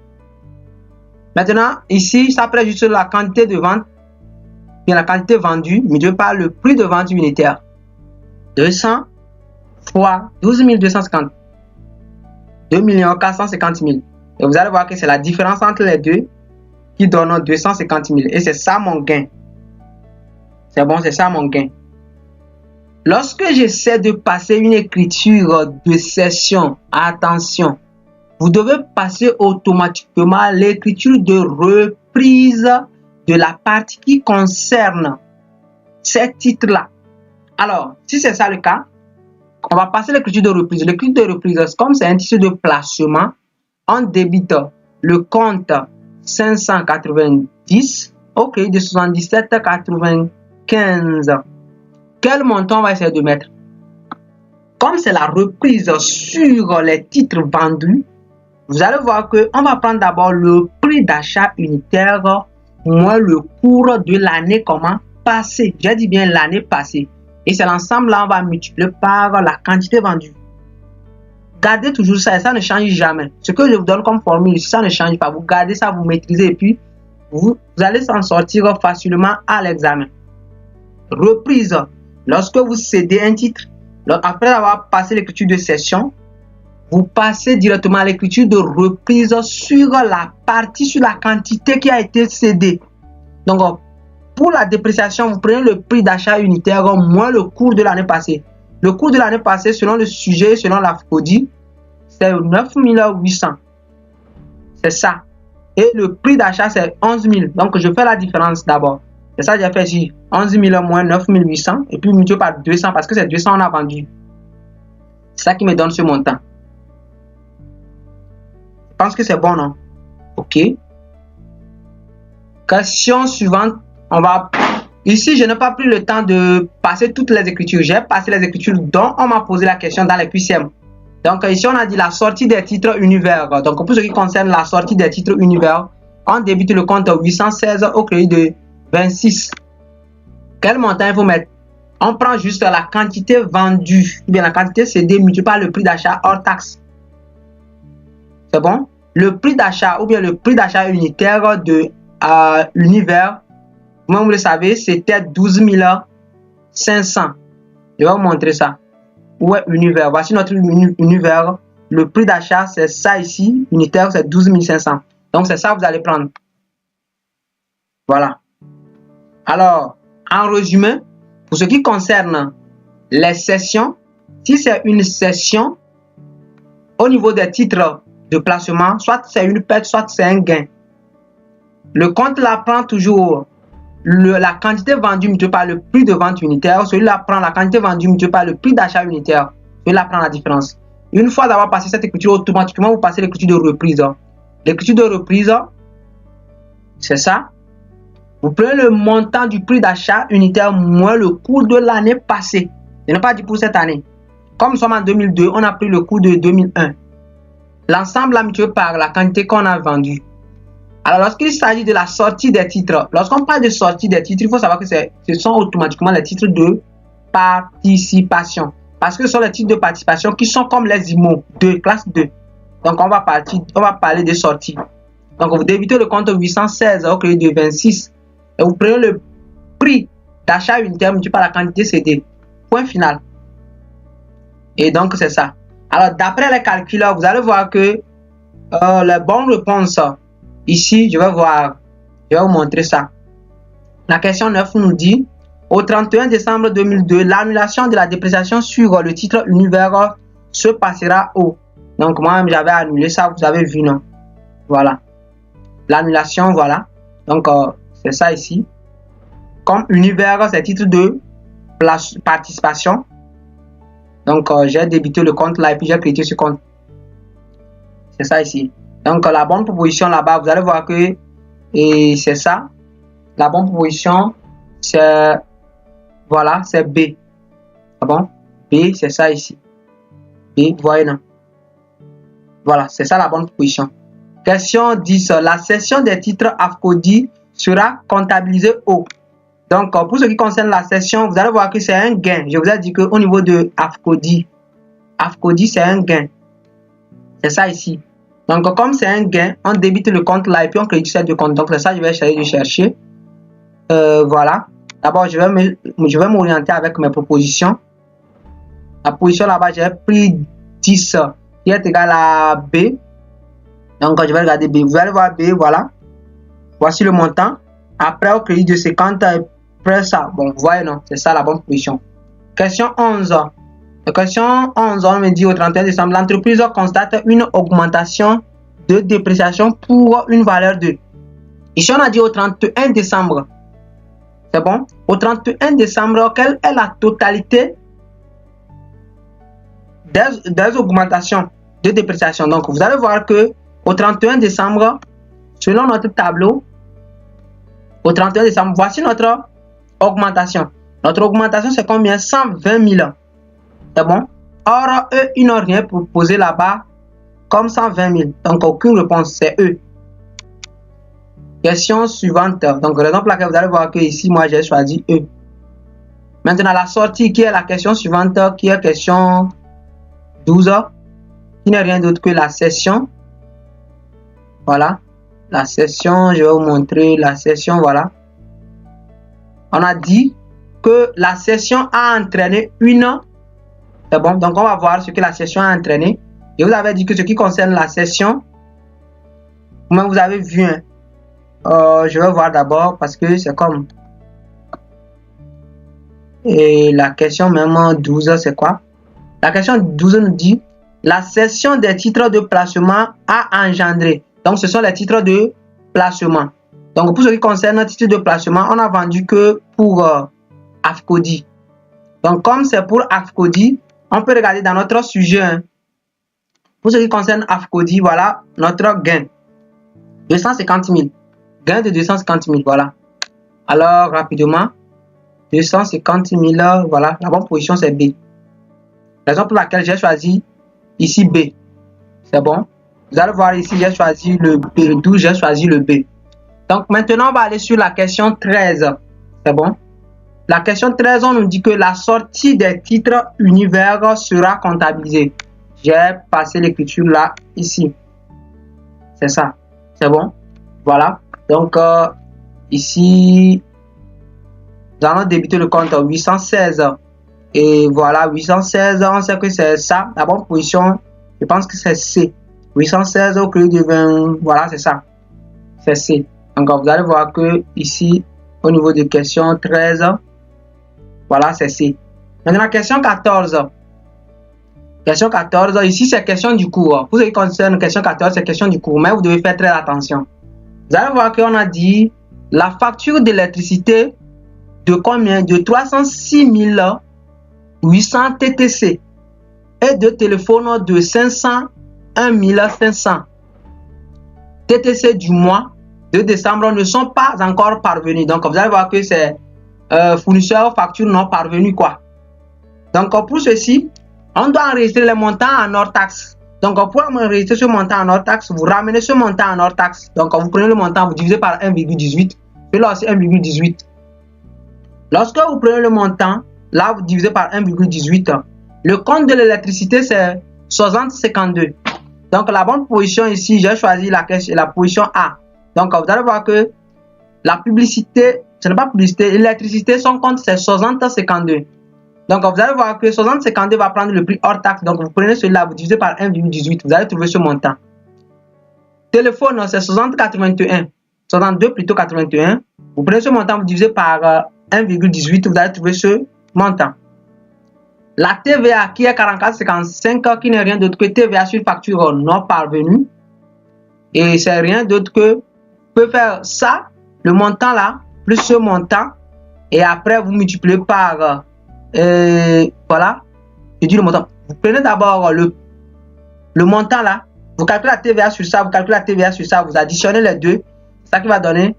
A: Maintenant, ici, ça prend juste la quantité de vente, bien la quantité vendue, multiplié par le prix de vente unitaire. 200 fois 12 250. 2 450 000. Et vous allez voir que c'est la différence entre les deux. qui donne 250 000. Et c'est ça mon gain. C'est bon, c'est ça mon gain. Lorsque j'essaie de passer une écriture de session, attention, vous devez passer automatiquement l'écriture de reprise de la partie qui concerne ces titres-là. Alors, si c'est ça le cas, on va passer l'écriture de reprise. L'écriture de reprise, comme c'est un titre de placement, on débite le compte 590, ok, de 77,95. Quel montant on va essayer de mettre? Comme c'est la reprise sur les titres vendus, vous allez voir qu'on va prendre d'abord le prix d'achat unitaire moins le cours de l'année comment passée. J'ai dit bien l'année passée. Et c'est l'ensemble là, on va multiplier par la quantité vendue. Gardez toujours ça et ça ne change jamais. Ce que je vous donne comme formule, ça ne change pas. Vous gardez ça, vous maîtrisez et puis vous allez s'en sortir facilement à l'examen. Reprise. Lorsque vous cédez un titre, après avoir passé l'écriture de session, vous passez directement à l'écriture de reprise sur la partie, sur la quantité qui a été cédée. Donc, pour la dépréciation, vous prenez le prix d'achat unitaire moins le cours de l'année passée. Le cours de l'année passée, selon le sujet, selon la FCODI, c'est 9 800. C'est ça. Et le prix d'achat, c'est 11 000. Donc, je fais la différence d'abord. C'est ça que j'ai fait ici. 11 000 moins 9 800. Et puis, multiplié par 200 parce que c'est 200 on a vendu. C'est ça qui me donne ce montant. Je pense que c'est bon, non? Ok. Question suivante. On va... Ici, je n'ai pas pris le temps de passer toutes les écritures. J'ai passé les écritures dont on m'a posé la question dans les QCM. Donc, ici, on a dit la sortie des titres univers. Donc, pour ce qui concerne la sortie des titres univers, on débute le compte 816 au crédit de 26. Quel montant il faut mettre? On prend juste la quantité vendue, ou bien la quantité cédée multipliée par le prix d'achat hors taxe. C'est bon? Le prix d'achat ou bien le prix d'achat unitaire de l'univers, comme vous le savez, c'était 12 500. Je vais vous montrer ça. Où est univers? Voici notre univers. Le prix d'achat, c'est ça ici. Unitaire, c'est 12 500. Donc, c'est ça que vous allez prendre. Voilà. Alors, en résumé, pour ce qui concerne les sessions, si c'est une session, au niveau des titres de placement, soit c'est une perte, soit c'est un gain. Le compte là prend toujours la quantité vendue multipliée par le prix de vente unitaire. Celui-là prend la quantité vendue multipliée par le prix d'achat unitaire. Celui-là prend la différence. Une fois d'avoir passé cette écriture, automatiquement, vous passez l'écriture de reprise. L'écriture de reprise, c'est ça. Vous prenez le montant du prix d'achat unitaire moins le cours de l'année passée. Je n'ai pas dit pour cette année. Comme nous sommes en 2002, on a pris le cours de 2001. L'ensemble là multiplié par la quantité qu'on a vendue. Alors, lorsqu'il s'agit de la sortie des titres, lorsqu'on parle de sortie des titres, il faut savoir que ce sont automatiquement les titres de participation. Parce que ce sont les titres de participation qui sont comme les IMO de classe 2. Donc, on va parler de sortie. Donc, vous débutez le compte 816 au crédit de 26 et vous prenez le prix d'achat unitaire multiplié par la quantité cédée. Point final. Et donc, c'est ça. Alors, d'après les calculs, vous allez voir que les bonnes réponses, ici, je vais vous montrer ça. La question 9 nous dit, au 31 décembre 2002, l'annulation de la dépréciation sur le titre univers se passera où? Donc, moi-même, j'avais annulé ça, vous avez vu, non? Voilà. L'annulation, voilà. Donc, c'est ça ici. Comme univers, c'est titre de participation. Donc, j'ai débité le compte là et puis j'ai créé ce compte. C'est ça ici. Donc, la bonne proposition là-bas, vous allez voir que c'est ça. La bonne proposition, c'est voilà, c'est B. Ah bon? B, c'est ça ici. B, vous voyez, non? Voilà, c'est ça la bonne proposition. Question 10. La cession des titres AFCODI sera comptabilisée où? Donc, pour ce qui concerne la cession, vous allez voir que c'est un gain. Je vous ai dit qu'au niveau de AFCODI, c'est un gain. C'est ça ici. Donc, comme c'est un gain, on débite le compte là et puis on crédite ces deux comptes. Donc, c'est ça que je vais essayer de chercher. Voilà. D'abord, je vais m'orienter avec mes propositions. La position là-bas, j'ai pris 10 qui est égal à B. Donc, je vais regarder B. Vous allez voir B, voilà. Voici le montant. Après, au crédit de 50, après ça. Bon, vous voyez, non? C'est ça la bonne position. Question 11. La question 11, on me dit au 31 décembre, l'entreprise constate une augmentation de dépréciation pour une valeur de. Ici, on a dit au 31 décembre. C'est bon? Au 31 décembre, quelle est la totalité des augmentations de dépréciation? Donc, vous allez voir que au 31 décembre, selon notre tableau, au 31 décembre, voici notre augmentation. Notre augmentation, c'est combien? 120 000. C'est bon? Or, eux, ils n'ont rien proposé là-bas comme 120 000. Donc, aucune réponse, c'est eux. Question suivante. Donc, raison pour laquelle vous allez voir que ici, moi, j'ai choisi eux. Maintenant, la sortie qui est la question suivante, qui est question 12, qui n'est rien d'autre que la session. Voilà. La session, je vais vous montrer la session, voilà. On a dit que la session a entraîné une. C'est bon, donc on va voir ce que la session a entraîné. Et vous avez dit que ce qui concerne la session, vous avez vu, hein, je vais voir d'abord parce que c'est comme. Et la question même 12, c'est quoi? La question 12 nous dit la session des titres de placement a engendré. Donc, ce sont les titres de placement. Donc, pour ce qui concerne les titres de placement, on a vendu que pour AFCODI. Donc, comme c'est pour AFCODI, on peut regarder dans notre sujet. Hein. Pour ce qui concerne AFCODI, voilà notre gain. 250 000. Gain de 250 000, voilà. Alors, rapidement, 250 000, voilà. La bonne position, c'est B. Raison pour laquelle j'ai choisi ici B. C'est bon? Vous allez voir ici, j'ai choisi le B. Le 12, j'ai choisi le B. Donc, maintenant, on va aller sur la question 13. C'est bon? La question 13, on nous dit que la sortie des titres univers sera comptabilisée. J'ai passé l'écriture là, ici. C'est ça. C'est bon? Voilà. Donc, ici, nous allons débuter le compte 816. Et voilà, 816, on sait que c'est ça. La bonne position, je pense que c'est C. 816 au lieu de 20. Voilà, c'est ça. C'est C. Donc, vous allez voir que ici, au niveau de question 13, voilà, c'est C. Maintenant, question 14. Question 14, ici, c'est question du cours. Pour ce qui concerne question 14, c'est question du cours, mais vous devez faire très attention. Vous allez voir qu'on a dit la facture d'électricité de combien? De 306 800 TTC et de téléphone de 501 500 TTC du mois de décembre ne sont pas encore parvenus. Donc, vous allez voir que ces fournisseurs factures non parvenus, quoi. Donc, pour ceci, on doit enregistrer les montants en hors taxe. Donc, pour enregistrer ce montant en hors taxe, vous ramenez ce montant en hors taxe. Donc, vous prenez le montant, vous divisez par 1,18. Et là aussi 1,18. Lorsque vous prenez le montant, là, vous divisez par 1,18. Le compte de l'électricité, c'est 60,52. Donc, la bonne position ici, j'ai choisi la position A. Donc, vous allez voir que la publicité, ce n'est pas publicité, l'électricité, son compte, c'est 60,52. Donc, vous allez voir que 60,52 va prendre le prix hors taxe. Donc, vous prenez celui-là, vous divisez par 1,18. Vous allez trouver ce montant. Téléphone, c'est 60,81. 62 plutôt 81. Vous prenez ce montant, vous divisez par 1,18. Vous allez trouver ce montant. La TVA qui est 44,55, qui n'est rien d'autre que TVA sur facture non parvenue. Et c'est rien d'autre que vous pouvez faire ça, le montant là, plus ce montant. Et après, vous multipliez par, voilà, je dis le montant. Vous prenez d'abord le montant là, vous calculez la TVA sur ça, vous calculez la TVA sur ça, vous additionnez les deux. C'est ça qui va donner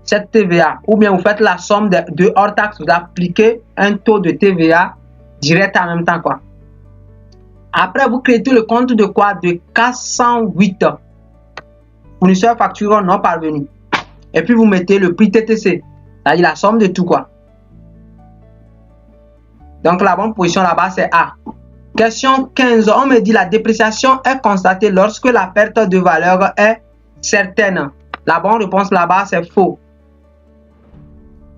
A: cette TVA. Ou bien vous faites la somme de deux hors taxe, vous appliquez un taux de TVA direct en même temps, quoi. Après, vous créez le compte de quoi? De 408 fournisseurs facturants non parvenus. Et puis, vous mettez le prix TTC. C'est-à-dire la somme de tout, quoi. Donc, la bonne position là-bas, c'est A. Question 15. On me dit la dépréciation est constatée lorsque la perte de valeur est certaine. La bonne réponse là-bas, c'est faux.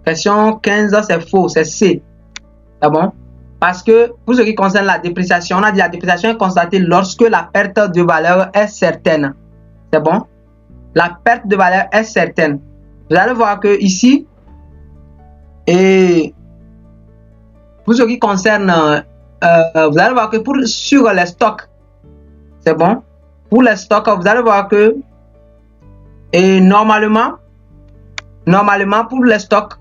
A: Question 15, c'est faux. C'est C. C'est bon? Parce que pour ce qui concerne la dépréciation, on a dit la dépréciation est constatée lorsque la perte de valeur est certaine. C'est bon? La perte de valeur est certaine. vous allez voir que ici, et pour ce qui concerne, vous allez voir que sur les stocks, c'est bon. Pour les stocks, vous allez voir que, et normalement pour les stocks,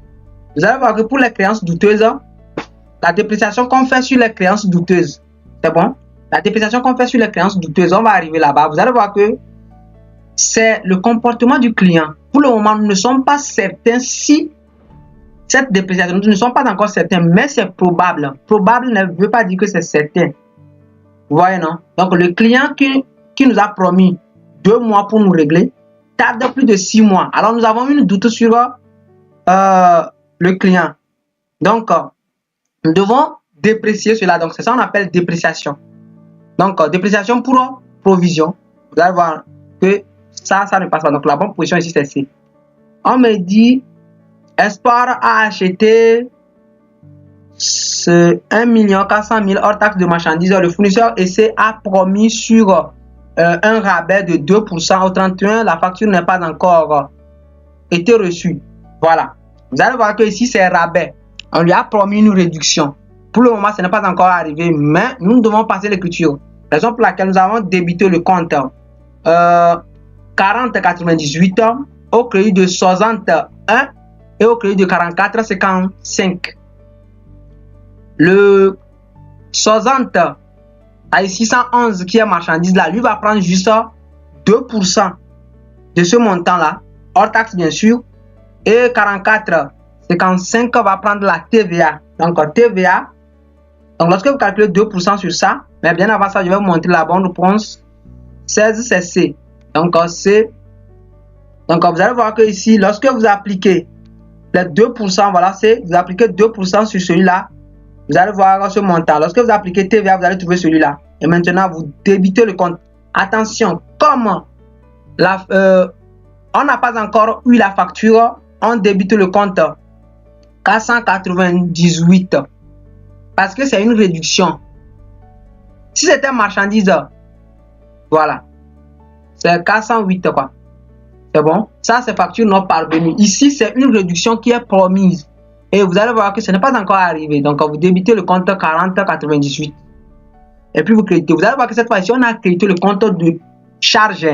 A: vous allez voir que pour les créances douteuses, la dépréciation qu'on fait sur les créances douteuses, c'est bon. La dépréciation qu'on fait sur les créances douteuses, on va arriver là-bas. Vous allez voir que c'est le comportement du client. Pour le moment, nous ne sommes pas certains si cette dépréciation, nous ne sommes pas encore certains, mais c'est probable. Probable ne veut pas dire que c'est certain. Vous voyez, non? Donc, le client qui nous a promis 2 mois pour nous régler, tarde plus de 6 mois. Alors, nous avons une doute sur le client. Donc, nous devons déprécier cela. Donc, c'est ça qu'on appelle dépréciation. Donc, dépréciation pour provision. Vous allez voir que ça ne passe pas. Donc, la bonne position ici, c'est C. On me dit, Espoir a acheté ce 1 400 000 hors taxe de marchandises. Le fournisseur EC a promis sur un rabais de 2% au 31. La facture n'est pas encore été reçue. Voilà. Vous allez voir que ici, c'est rabais. On lui a promis une réduction. Pour le moment, ce n'est pas encore arrivé, mais nous devons passer l'écriture. Raison pour laquelle nous avons débité le compte 40,98 au crédit de 61 et au crédit de 44,55. Le 60 à 611 qui est marchandise là, lui va prendre juste 2% de ce montant là, hors taxe bien sûr, et 44,55 va prendre la TVA. Donc TVA. Donc lorsque vous calculez 2% sur ça, mais bien avant ça, je vais vous montrer la bonne réponse. 16 c'est C. Donc C. Donc vous allez voir que ici, lorsque vous appliquez les 2%, voilà, c'est vous appliquez 2% sur celui-là, vous allez voir ce montant. Lorsque vous appliquez TVA, vous allez trouver celui-là. Et maintenant, vous débitez le compte. Attention, comme on n'a pas encore eu la facture, on débite le compte 498 parce que c'est une réduction. Si c'était marchandise, voilà, c'est 408 quoi. C'est bon. Ça, c'est facture non parvenue. Ici, c'est une réduction qui est promise. Et vous allez voir que ce n'est pas encore arrivé. Donc, vous débitez le compte 40,98. Et puis, vous créditez. Vous allez voir que cette fois-ci, on a crédité le compte de charge.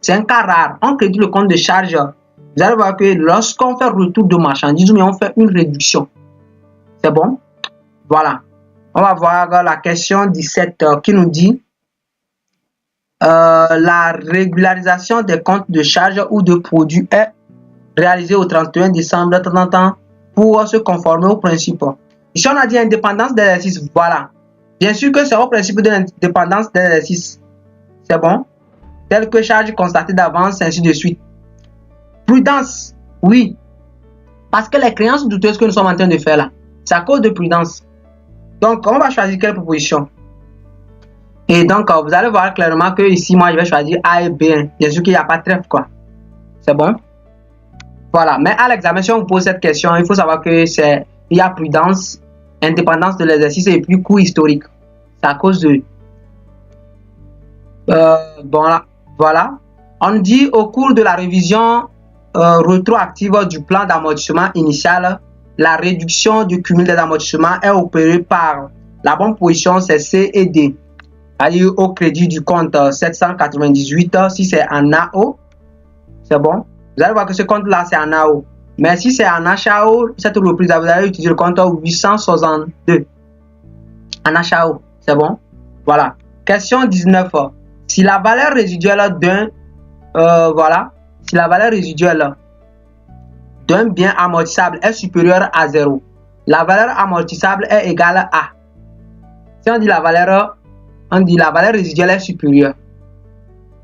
A: C'est un cas rare. On crédite le compte de charge. Vous allez voir que lorsqu'on fait retour de marchandises, on fait une réduction. C'est bon? Voilà. On va voir la question 17 qui nous dit la régularisation des comptes de charge ou de produits est réalisée au 31 décembre pour se conformer au principe. Ici, on a dit indépendance d'exercice. Voilà. Bien sûr que c'est au principe de l'indépendance d'exercice. C'est bon? Tel que charge constatée d'avance, ainsi de suite. Prudence. Oui. Parce que les créances douteuses que nous sommes en train de faire là, c'est à cause de prudence. Donc, on va choisir quelle proposition? Et donc, vous allez voir clairement que ici, moi, je vais choisir A et B. Bien sûr qu'il n'y a pas de trêve, quoi. C'est bon? Voilà. Mais à l'examen, si on vous pose cette question, il faut savoir que il y a prudence, indépendance de l'exercice et puis coût historique. C'est à cause de... bon, là, voilà. On dit au cours de la révision rétroactive du plan d'amortissement initial, la réduction du cumul des amortissements est opérée par la bonne position, c'est C et D. C'est-à-dire au crédit du compte 798, si c'est en AO, c'est bon. Vous allez voir que ce compte-là, c'est en AO. Mais si c'est en HAO, cette reprise, vous allez utiliser le compte 862. En HAO, c'est bon. Voilà. Question 19. Si la valeur résiduelle d'un si la valeur résiduelle d'un bien amortissable est supérieure à 0, la valeur amortissable est égale à. Si on dit la valeur résiduelle est supérieure.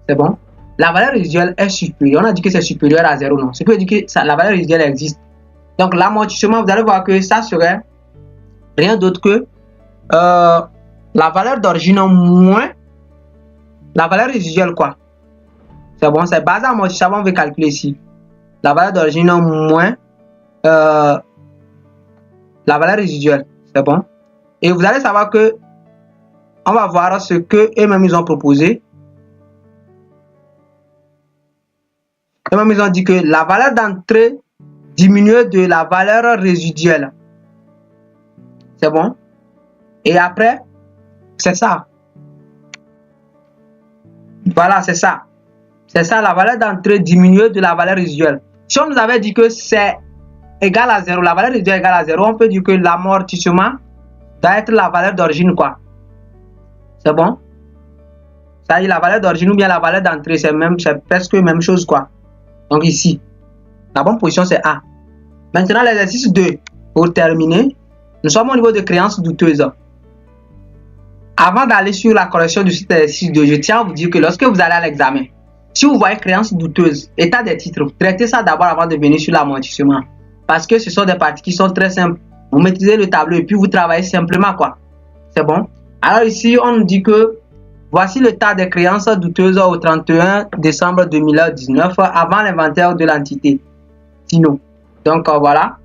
A: C'est bon? La valeur résiduelle est supérieure. On a dit que c'est supérieur à 0, non? Ce qui veut dire que la valeur résiduelle existe. Donc l'amortissement, vous allez voir que ça serait rien d'autre que la valeur d'origine moins la valeur résiduelle, quoi. C'est bon, c'est base amortissable, on veut calculer ici. La valeur d'origine moins la valeur résiduelle. C'est bon. Et vous allez savoir que on va voir ce que eux-mêmes ils ont proposé. Eux-mêmes ils ont dit que la valeur d'entrée diminué de la valeur résiduelle. C'est bon? Et après, c'est ça. Voilà, c'est ça. C'est ça, la valeur d'entrée diminuée de la valeur résiduelle. Si on nous avait dit que c'est égal à 0, la valeur résiduelle est égale à 0, on peut dire que l'amortissement doit être la valeur d'origine, quoi. C'est bon? Ça y est, la valeur d'origine ou bien la valeur d'entrée, c'est presque la même chose, quoi. Donc ici, la bonne position, c'est A. Maintenant, l'exercice 2. Pour terminer, nous sommes au niveau de créances douteuses. Avant d'aller sur la correction de cet exercice 2, je tiens à vous dire que lorsque vous allez à l'examen, si vous voyez créances douteuses, état des titres, traitez ça d'abord avant de venir sur l'amortissement. Parce que ce sont des parties qui sont très simples. Vous maîtrisez le tableau et puis vous travaillez simplement, quoi. C'est bon? Alors ici, on nous dit que voici le tas des créances douteuses au 31 décembre 2019 avant l'inventaire de l'entité. Sinon. Donc voilà.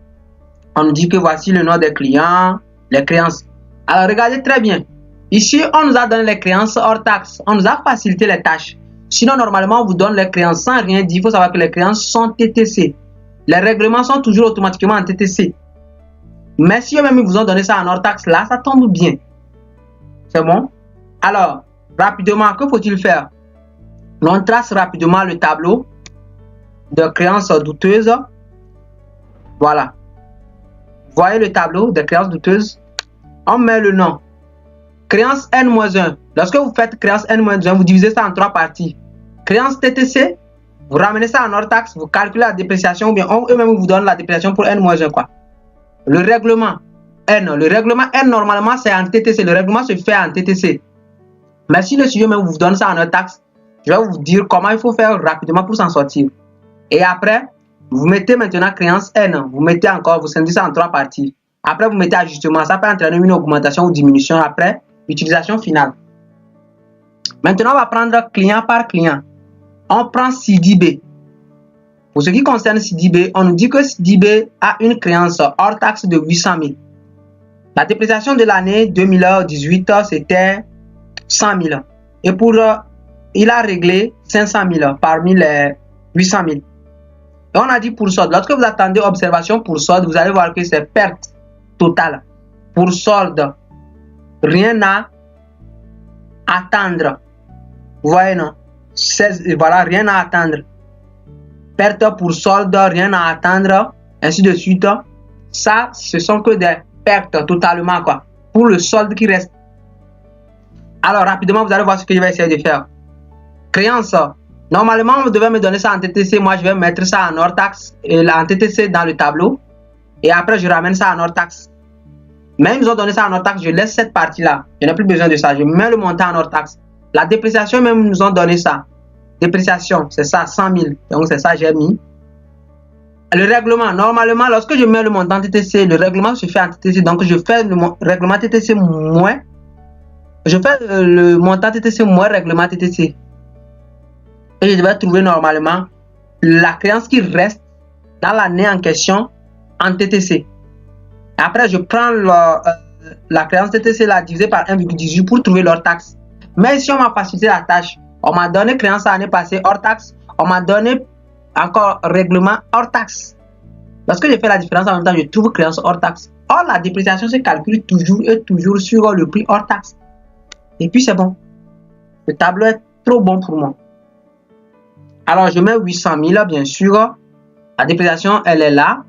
A: On nous dit que voici le nom des clients, les créances. Alors regardez très bien. Ici, on nous a donné les créances hors taxe. On nous a facilité les tâches. Sinon, normalement, on vous donne les créances sans rien dire. Il faut savoir que les créances sont TTC. Les règlements sont toujours automatiquement en TTC. Mais si eux-mêmes vous ont donné ça en hors taxe, là, ça tombe bien. C'est bon? Alors, rapidement, que faut-il faire? On trace rapidement le tableau de créances douteuses. Voilà. Voyez le tableau de créances douteuses. On met le nom. Créance N-1. Lorsque vous faites créance N-1, vous divisez ça en 3 parties. Créance TTC, vous ramenez ça en hors taxe, vous calculez la dépréciation, ou bien eux-mêmes vous donnent la dépréciation pour N-1, quoi. Le règlement N. Le règlement N, normalement, c'est en TTC. Le règlement se fait en TTC. Mais si le sujet même vous donne ça en hors taxe, je vais vous dire comment il faut faire rapidement pour s'en sortir. Et après, vous mettez maintenant créance N. Vous mettez encore, vous scindez ça en 3 parties. Après, vous mettez ajustement. Ça peut entraîner une augmentation ou diminution après utilisation finale. Maintenant, on va prendre client par client. On prend CDB. Pour ce qui concerne CDB, on nous dit que CDB a une créance hors taxe de 800 000. La dépréciation de l'année 2018, c'était 100 000. Et pour, il a réglé 500 000 parmi les 800 000. Et on a dit pour solde. Lorsque vous attendez observation pour solde, vous allez voir que c'est perte totale. Pour solde, rien à attendre. Vous voyez, non? Voilà, rien à attendre. Perte pour solde, rien à attendre, ainsi de suite. Ça, ce sont que des pertes totalement, quoi. Pour le solde qui reste. Alors, rapidement, vous allez voir ce que je vais essayer de faire. Créance. Normalement, vous devez me donner ça en TTC. Moi, je vais mettre ça en hors taxe et en TTC dans le tableau. Et après, je ramène ça en hors taxe. Mais ils nous ont donné ça en hors taxe. Je laisse cette partie-là. Je n'ai plus besoin de ça. Je mets le montant en hors taxe. La dépréciation, même, ils nous ont donné ça. Dépréciation, c'est ça, 100 000. Donc, c'est ça, j'ai mis. Le règlement, normalement, lorsque je mets le montant TTC, le règlement se fait en TTC. Donc, je fais le règlement TTC moins. Je fais le montant TTC moins règlement TTC. Et je devais trouver normalement la créance qui reste dans l'année en question en TTC. Après, je prends la créance TTC là, divisée par 1,18 pour trouver leur taxe. Mais si on m'a facilité la tâche, on m'a donné créance l'année passée hors taxe, on m'a donné encore règlement hors taxe. Lorsque je fais la différence en même temps, je trouve créance hors taxe. Or, la dépréciation se calcule toujours et toujours sur le prix hors taxe. Et puis, c'est bon. Le tableau est trop bon pour moi. Alors, je mets 800 000, bien sûr. La dépréciation, elle est là.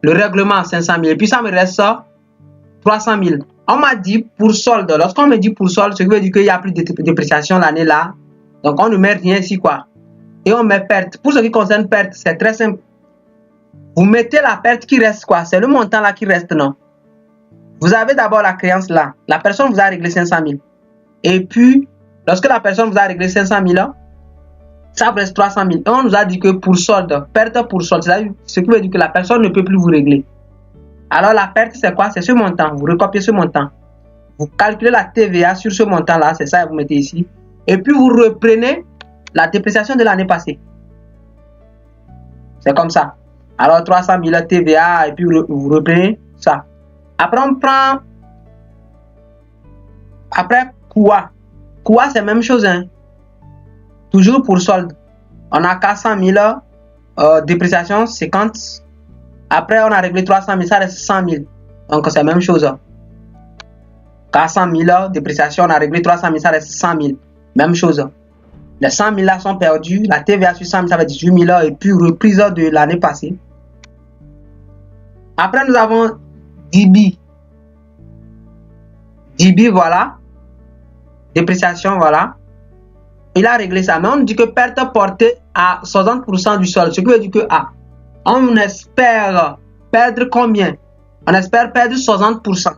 A: Le règlement, 500 000. Et puis, ça me reste 300 000. On m'a dit pour solde. Lorsqu'on me dit pour solde, ce qui veut dire qu'il n'y a plus de dépréciation l'année là. Donc, on ne met rien ici, quoi. Et on met perte. Pour ce qui concerne perte, c'est très simple. Vous mettez la perte qui reste, quoi. C'est le montant là qui reste, non? Vous avez d'abord la créance là. La personne vous a réglé 500 000. Et puis, lorsque la personne vous a réglé 500 000, ça vous reste 300 000. Et on nous a dit que pour solde, perte pour solde, ce qui veut dire que la personne ne peut plus vous régler. Alors la perte, c'est quoi? C'est ce montant. Vous recopiez ce montant. Vous calculez la TVA sur ce montant-là. C'est ça, vous mettez ici. Et puis vous reprenez la dépréciation de l'année passée. C'est comme ça. Alors 300 000 TVA et puis vous reprenez ça. Après, on prend... Après, quoi? Quoi, c'est la même chose, hein? Toujours pour solde. On a 400 000 dépréciation 50 Après, on a réglé 300 000, ça reste 100 000. Donc, c'est la même chose. 400 000, dépréciation, on a réglé 300 000, ça reste 100 000. Même chose. Les 100 000 là sont perdus. La TVA sur 100 000, ça fait 18 000 et puis reprise de l'année passée. Après, nous avons DB. DB, voilà. Dépréciation, voilà. Il a réglé ça. Mais on dit que perte portée à 60% du solde. Ce qui veut dire que on espère perdre combien? On espère perdre 60%.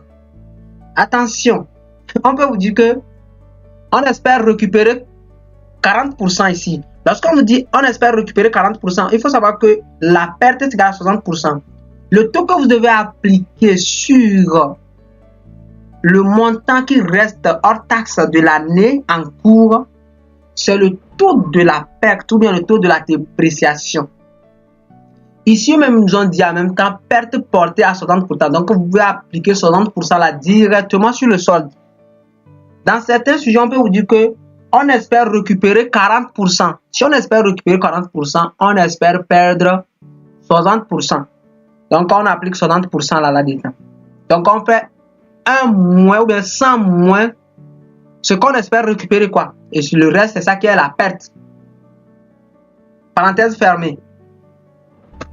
A: Attention, on peut vous dire que on espère récupérer 40% ici. Lorsqu'on nous dit on espère récupérer 40%, il faut savoir que la perte est égale à 60%. Le taux que vous devez appliquer sur le montant qui reste hors taxe de l'année en cours, c'est le taux de la perte ou bien le taux de la dépréciation. Ici même, ils nous ont dit en même temps perte portée à 60%. Donc, vous pouvez appliquer 60% là directement sur le solde. Dans certains sujets, on peut vous dire que on espère récupérer 40%. Si on espère récupérer 40%, on espère perdre 60%. Donc, on applique 60% là-dedans. Donc, on fait 1 moins ou bien 100 moins ce qu'on espère récupérer quoi. Et sur le reste, c'est ça qui est la perte. Parenthèse fermée.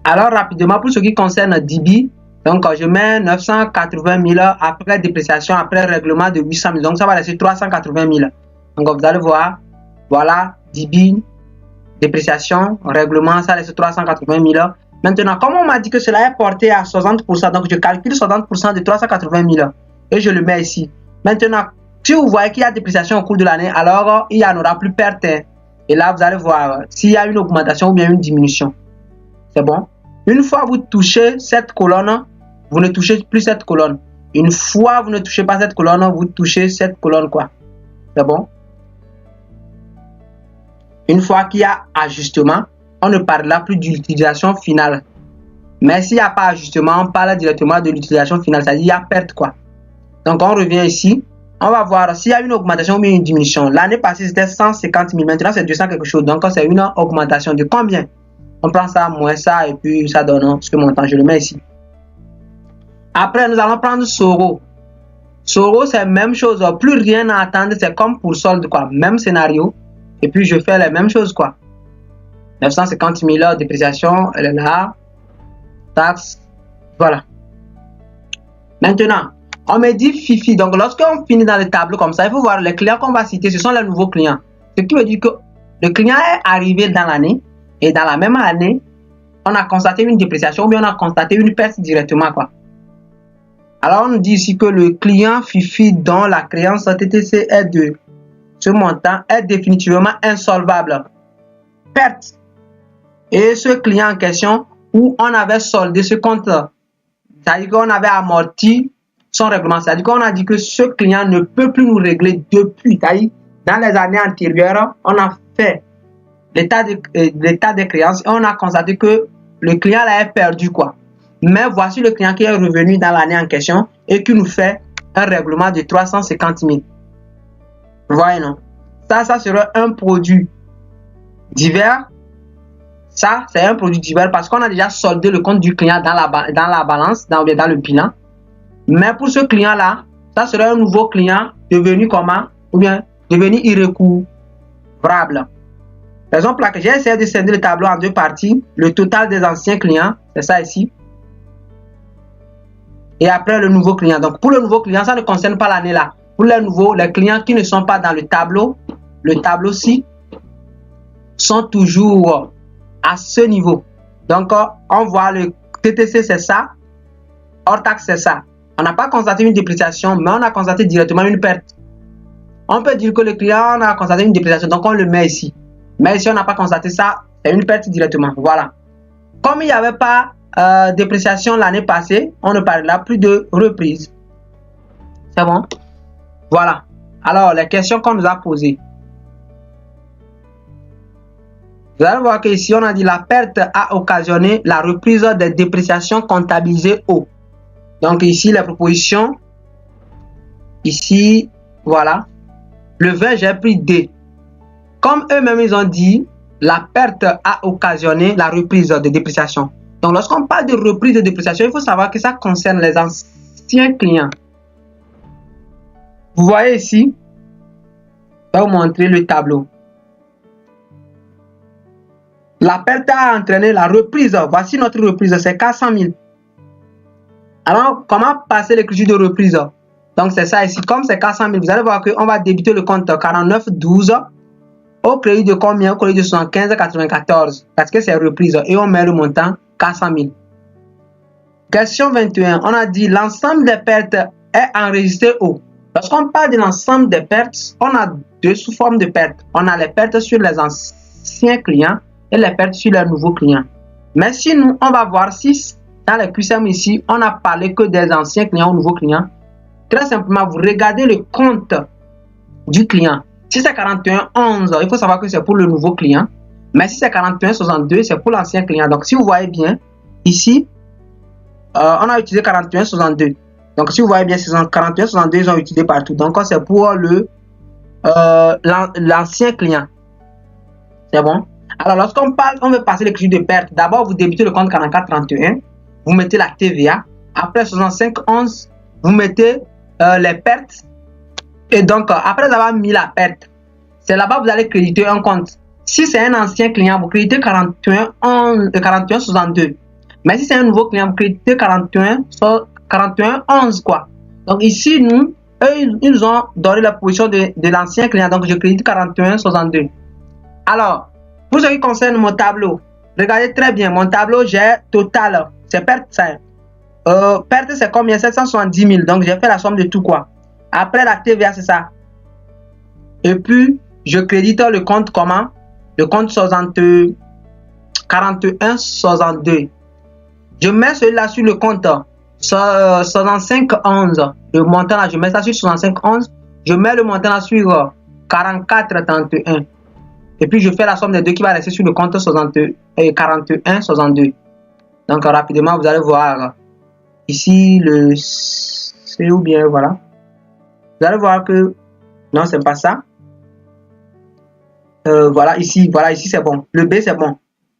A: Alors, rapidement, pour ce qui concerne DB, donc je mets 980 000 après dépréciation, après règlement de 800 000. Donc, ça va laisser 380 000. Donc, vous allez voir, voilà, DB, dépréciation, règlement, ça laisse 380 000. Maintenant, comme on m'a dit que cela est porté à 60%, donc je calcule 60% de 380 000 et je le mets ici. Maintenant, si vous voyez qu'il y a dépréciation au cours de l'année, alors il n'y en aura plus perte. Et là, vous allez voir s'il y a une augmentation ou bien une diminution. C'est bon? Une fois vous touchez cette colonne, vous ne touchez plus cette colonne. Une fois vous ne touchez pas cette colonne, vous touchez cette colonne quoi. C'est bon? Une fois qu'il y a ajustement, on ne parlera plus d'utilisation finale. Mais s'il n'y a pas ajustement, on parle directement de l'utilisation finale, c'est-à-dire il y a perte quoi. Donc on revient ici, on va voir s'il y a une augmentation ou une diminution. L'année passée c'était 150 000, maintenant c'est 200 quelque chose, donc c'est une augmentation de combien? On prend ça, moins ça, et puis ça donne ce montant. Je le mets ici. Après, nous allons prendre Soro. Soro, c'est la même chose. Plus rien à attendre. C'est comme pour solde, quoi. Même scénario. Et puis, je fais la même chose, quoi. 950 000 dépréciation. Elle est là. Taxe. Voilà. Maintenant, on me dit Fifi. Donc, lorsqu'on finit dans le tableau comme ça, il faut voir les clients qu'on va citer. Ce sont les nouveaux clients. Ce qui veut dire que le client est arrivé dans l'année. Et dans la même année, on a constaté une dépréciation ou bien on a constaté une perte directement quoi. Alors on dit ici que le client Fifi dont la créance TTC est de ce montant est définitivement insolvable. Perte. Et ce client en question où on avait soldé ce compte, c'est-à-dire qu'on avait amorti son règlement, c'est-à-dire qu'on a dit que ce client ne peut plus nous régler depuis. C'est-à-dire dans les années antérieures, on a fait l'état des créances et on a constaté que le client là est perdu quoi. Mais voici le client qui est revenu dans l'année en question et qui nous fait un règlement de 350 000. Vous voyez non? Ça serait un produit divers. Ça c'est un produit divers parce qu'on a déjà soldé le compte du client dans la balance, dans le bilan. Mais pour ce client là, ça serait un nouveau client devenu comment? Ou bien devenu irrécouvrable. Raison pour laquelle j'ai essayé de scinder le tableau en deux parties. Le total des anciens clients, c'est ça ici. Et après le nouveau client. Donc pour le nouveau client, ça ne concerne pas l'année là. Pour les nouveaux, les clients qui ne sont pas dans le tableau-ci sont toujours à ce niveau. Donc on voit le TTC c'est ça. Hors taxe c'est ça. On n'a pas constaté une dépréciation, mais on a constaté directement une perte. On peut dire que le client a constaté une dépréciation, donc on le met ici. Mais si on n'a pas constaté ça, c'est une perte directement. Voilà. Comme il n'y avait pas dépréciation l'année passée, on ne parlera plus de reprise. C'est bon? Voilà. Alors, les questions qu'on nous a posées. Vous allez voir qu'ici, on a dit la perte a occasionné la reprise des dépréciations comptabilisées au. Donc ici, les propositions. Ici, voilà. Le 20, j'ai pris D. Comme eux-mêmes, ils ont dit, la perte a occasionné la reprise de dépréciation. Donc, lorsqu'on parle de reprise de dépréciation, il faut savoir que ça concerne les anciens clients. Vous voyez ici, je vais vous montrer le tableau. La perte a entraîné la reprise. Voici notre reprise, c'est 400 000. Alors, comment passer l'écriture de reprise? Donc, c'est ça ici. Comme c'est 400 000, vous allez voir qu'on va débiter le compte 4912 au crédit de combien? Au crédit de 75,94 parce que c'est reprise et on met le montant 400 000. Question 21. On a dit l'ensemble des pertes est enregistré où? Lorsqu'on parle de l'ensemble des pertes, on a deux sous-formes de pertes. On a les pertes sur les anciens clients et les pertes sur les nouveaux clients. Mais si nous, on va voir si dans les QCM ici, on n'a parlé que des anciens clients ou nouveaux clients. Très simplement, vous regardez le compte du client. Si c'est 4111, il faut savoir que c'est pour le nouveau client. Mais si c'est 4162, c'est pour l'ancien client. Donc, si vous voyez bien, ici, on a utilisé 4162. Donc, si vous voyez bien, 4162, ils ont utilisé partout. Donc, c'est pour l'ancien client. C'est bon? Alors, lorsqu'on parle, on veut passer l'écriture de perte. D'abord, vous débitez le compte 4431. Vous mettez la TVA. Après 6511, vous mettez les pertes. Et donc, après avoir mis la perte, c'est là-bas que vous allez créditer un compte. Si c'est un ancien client, vous créditez 4162. Mais si c'est un nouveau client, vous créditez 4111 quoi. Donc ici, nous, eux, ils nous ont donné la position de l'ancien client. Donc je crédite 4162. Alors, pour ce qui concerne mon tableau, regardez très bien, mon tableau, j'ai total, c'est perte, ça. Perte, c'est combien? 770 000. Donc j'ai fait la somme de tout quoi. Après la TVA, c'est ça. Et puis, je crédite le compte comment? Le compte 4162. Je mets celui-là sur le compte 6511. Le montant là, je mets ça sur 6511. Je mets le montant là sur 4431. Et puis, je fais la somme des deux qui va rester sur le compte 4162. Donc, rapidement, vous allez voir ici le C ou bien voilà. Vous allez voir que non, c'est pas ça. Voilà ici c'est bon. Le B c'est bon.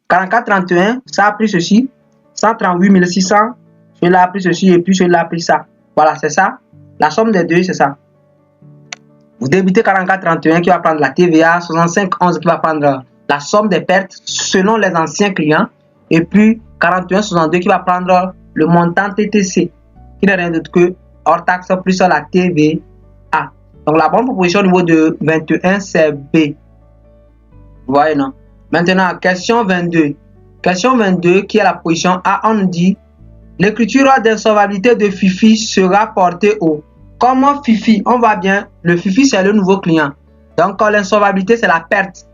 A: 4431, ça a pris ceci. 138 600, celui-là a pris ceci et puis celui-là a pris ça. Voilà, c'est ça. La somme des deux, c'est ça. Vous débitez 4431 qui va prendre la TVA, 6511 qui va prendre la somme des pertes selon les anciens clients et puis 4162 qui va prendre le montant TTC qui n'est rien d'autre que hors taxe plus la TVA. Donc la bonne proposition au niveau de 21 c'est B. Vous voyez non? Maintenant, question 22. Question 22 qui est la position A, on nous dit l'écriture d'insolvabilité de Fifi sera portée au. Comment Fifi? On voit bien, le Fifi c'est le nouveau client. Donc l'insolvabilité c'est la perte.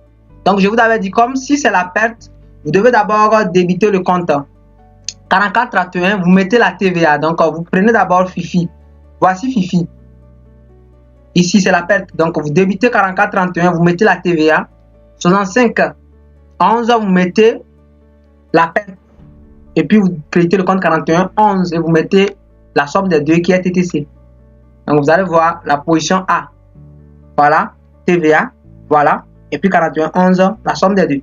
A: Donc je vous avais dit comme si c'est la perte, vous devez d'abord débiter le compte. 4431, vous mettez la TVA. Donc vous prenez d'abord Fifi. Voici Fifi. Ici c'est la perte. Donc vous débitez 4431, vous mettez la TVA. 6511, vous mettez la perte. Et puis vous créditez le compte 4111 et vous mettez la somme des deux qui est TTC. Donc vous allez voir la position A. Voilà, TVA, voilà. Et puis 4111, la somme des deux.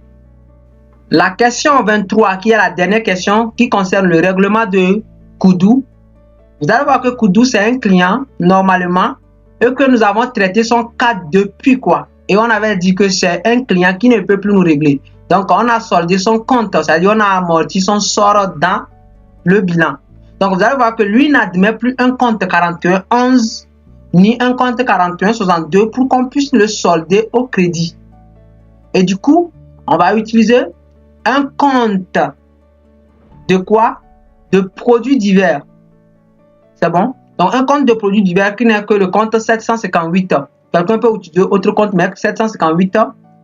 A: La question 23 qui est la dernière question qui concerne le règlement de Koudou. Vous allez voir que Koudou c'est un client normalement et que nous avons traité son cas depuis quoi. Et on avait dit que c'est un client qui ne peut plus nous régler. Donc, on a soldé son compte, c'est-à-dire on a amorti son sort dans le bilan. Donc, vous allez voir que lui n'admet plus un compte 4111 ni un compte 4162 pour qu'on puisse le solder au crédit. Et du coup, on va utiliser un compte de quoi? De produits divers. C'est bon? Donc, un compte de produits divers qui n'est que le compte 758. Quelqu'un peut utiliser autre compte, mais 758,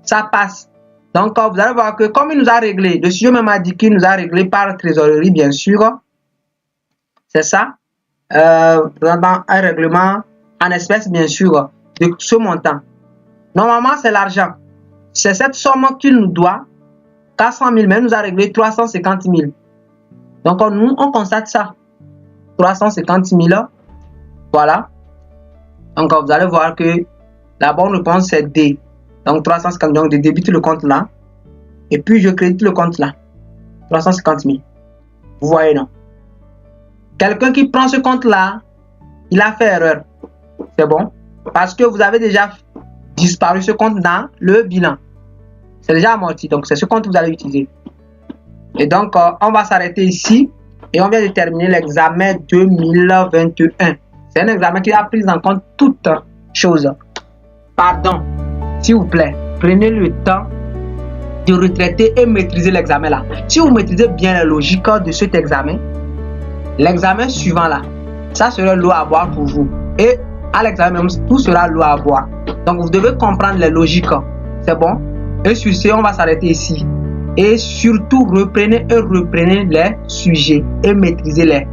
A: ça passe. Donc, vous allez voir que comme il nous a réglé, le sujet même a dit qu'il nous a réglé par trésorerie, bien sûr. C'est ça. Dans un règlement en espèces, bien sûr, de ce montant. Normalement, c'est l'argent. C'est cette somme qu'il nous doit. 400 000, mais il nous a réglé 350 000. Donc, nous, on constate ça. 350 000. Voilà. Donc, vous allez voir que la bonne réponse, c'est D. Donc, 350 000. Donc, je débite le compte là. Et puis, je crédite le compte là. 350 000. Vous voyez, non? Quelqu'un qui prend ce compte-là, il a fait erreur. C'est bon? Parce que vous avez déjà disparu ce compte dans le bilan. C'est déjà amorti. Donc, c'est ce compte que vous allez utiliser. Et donc, on va s'arrêter ici. Et on vient de terminer l'examen 2021. C'est un examen qui a pris en compte toutes choses. Pardon, s'il vous plaît, prenez le temps de retraiter et maîtriser l'examen là. Si vous maîtrisez bien la logique de cet examen, l'examen suivant là, ça sera l'eau à boire pour vous. Et à l'examen même, tout sera l'eau à boire. Donc vous devez comprendre les logiques. C'est bon? Et sur ce, on va s'arrêter ici. Et surtout, reprenez les sujets et maîtrisez-les.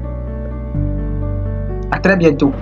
A: À très bientôt.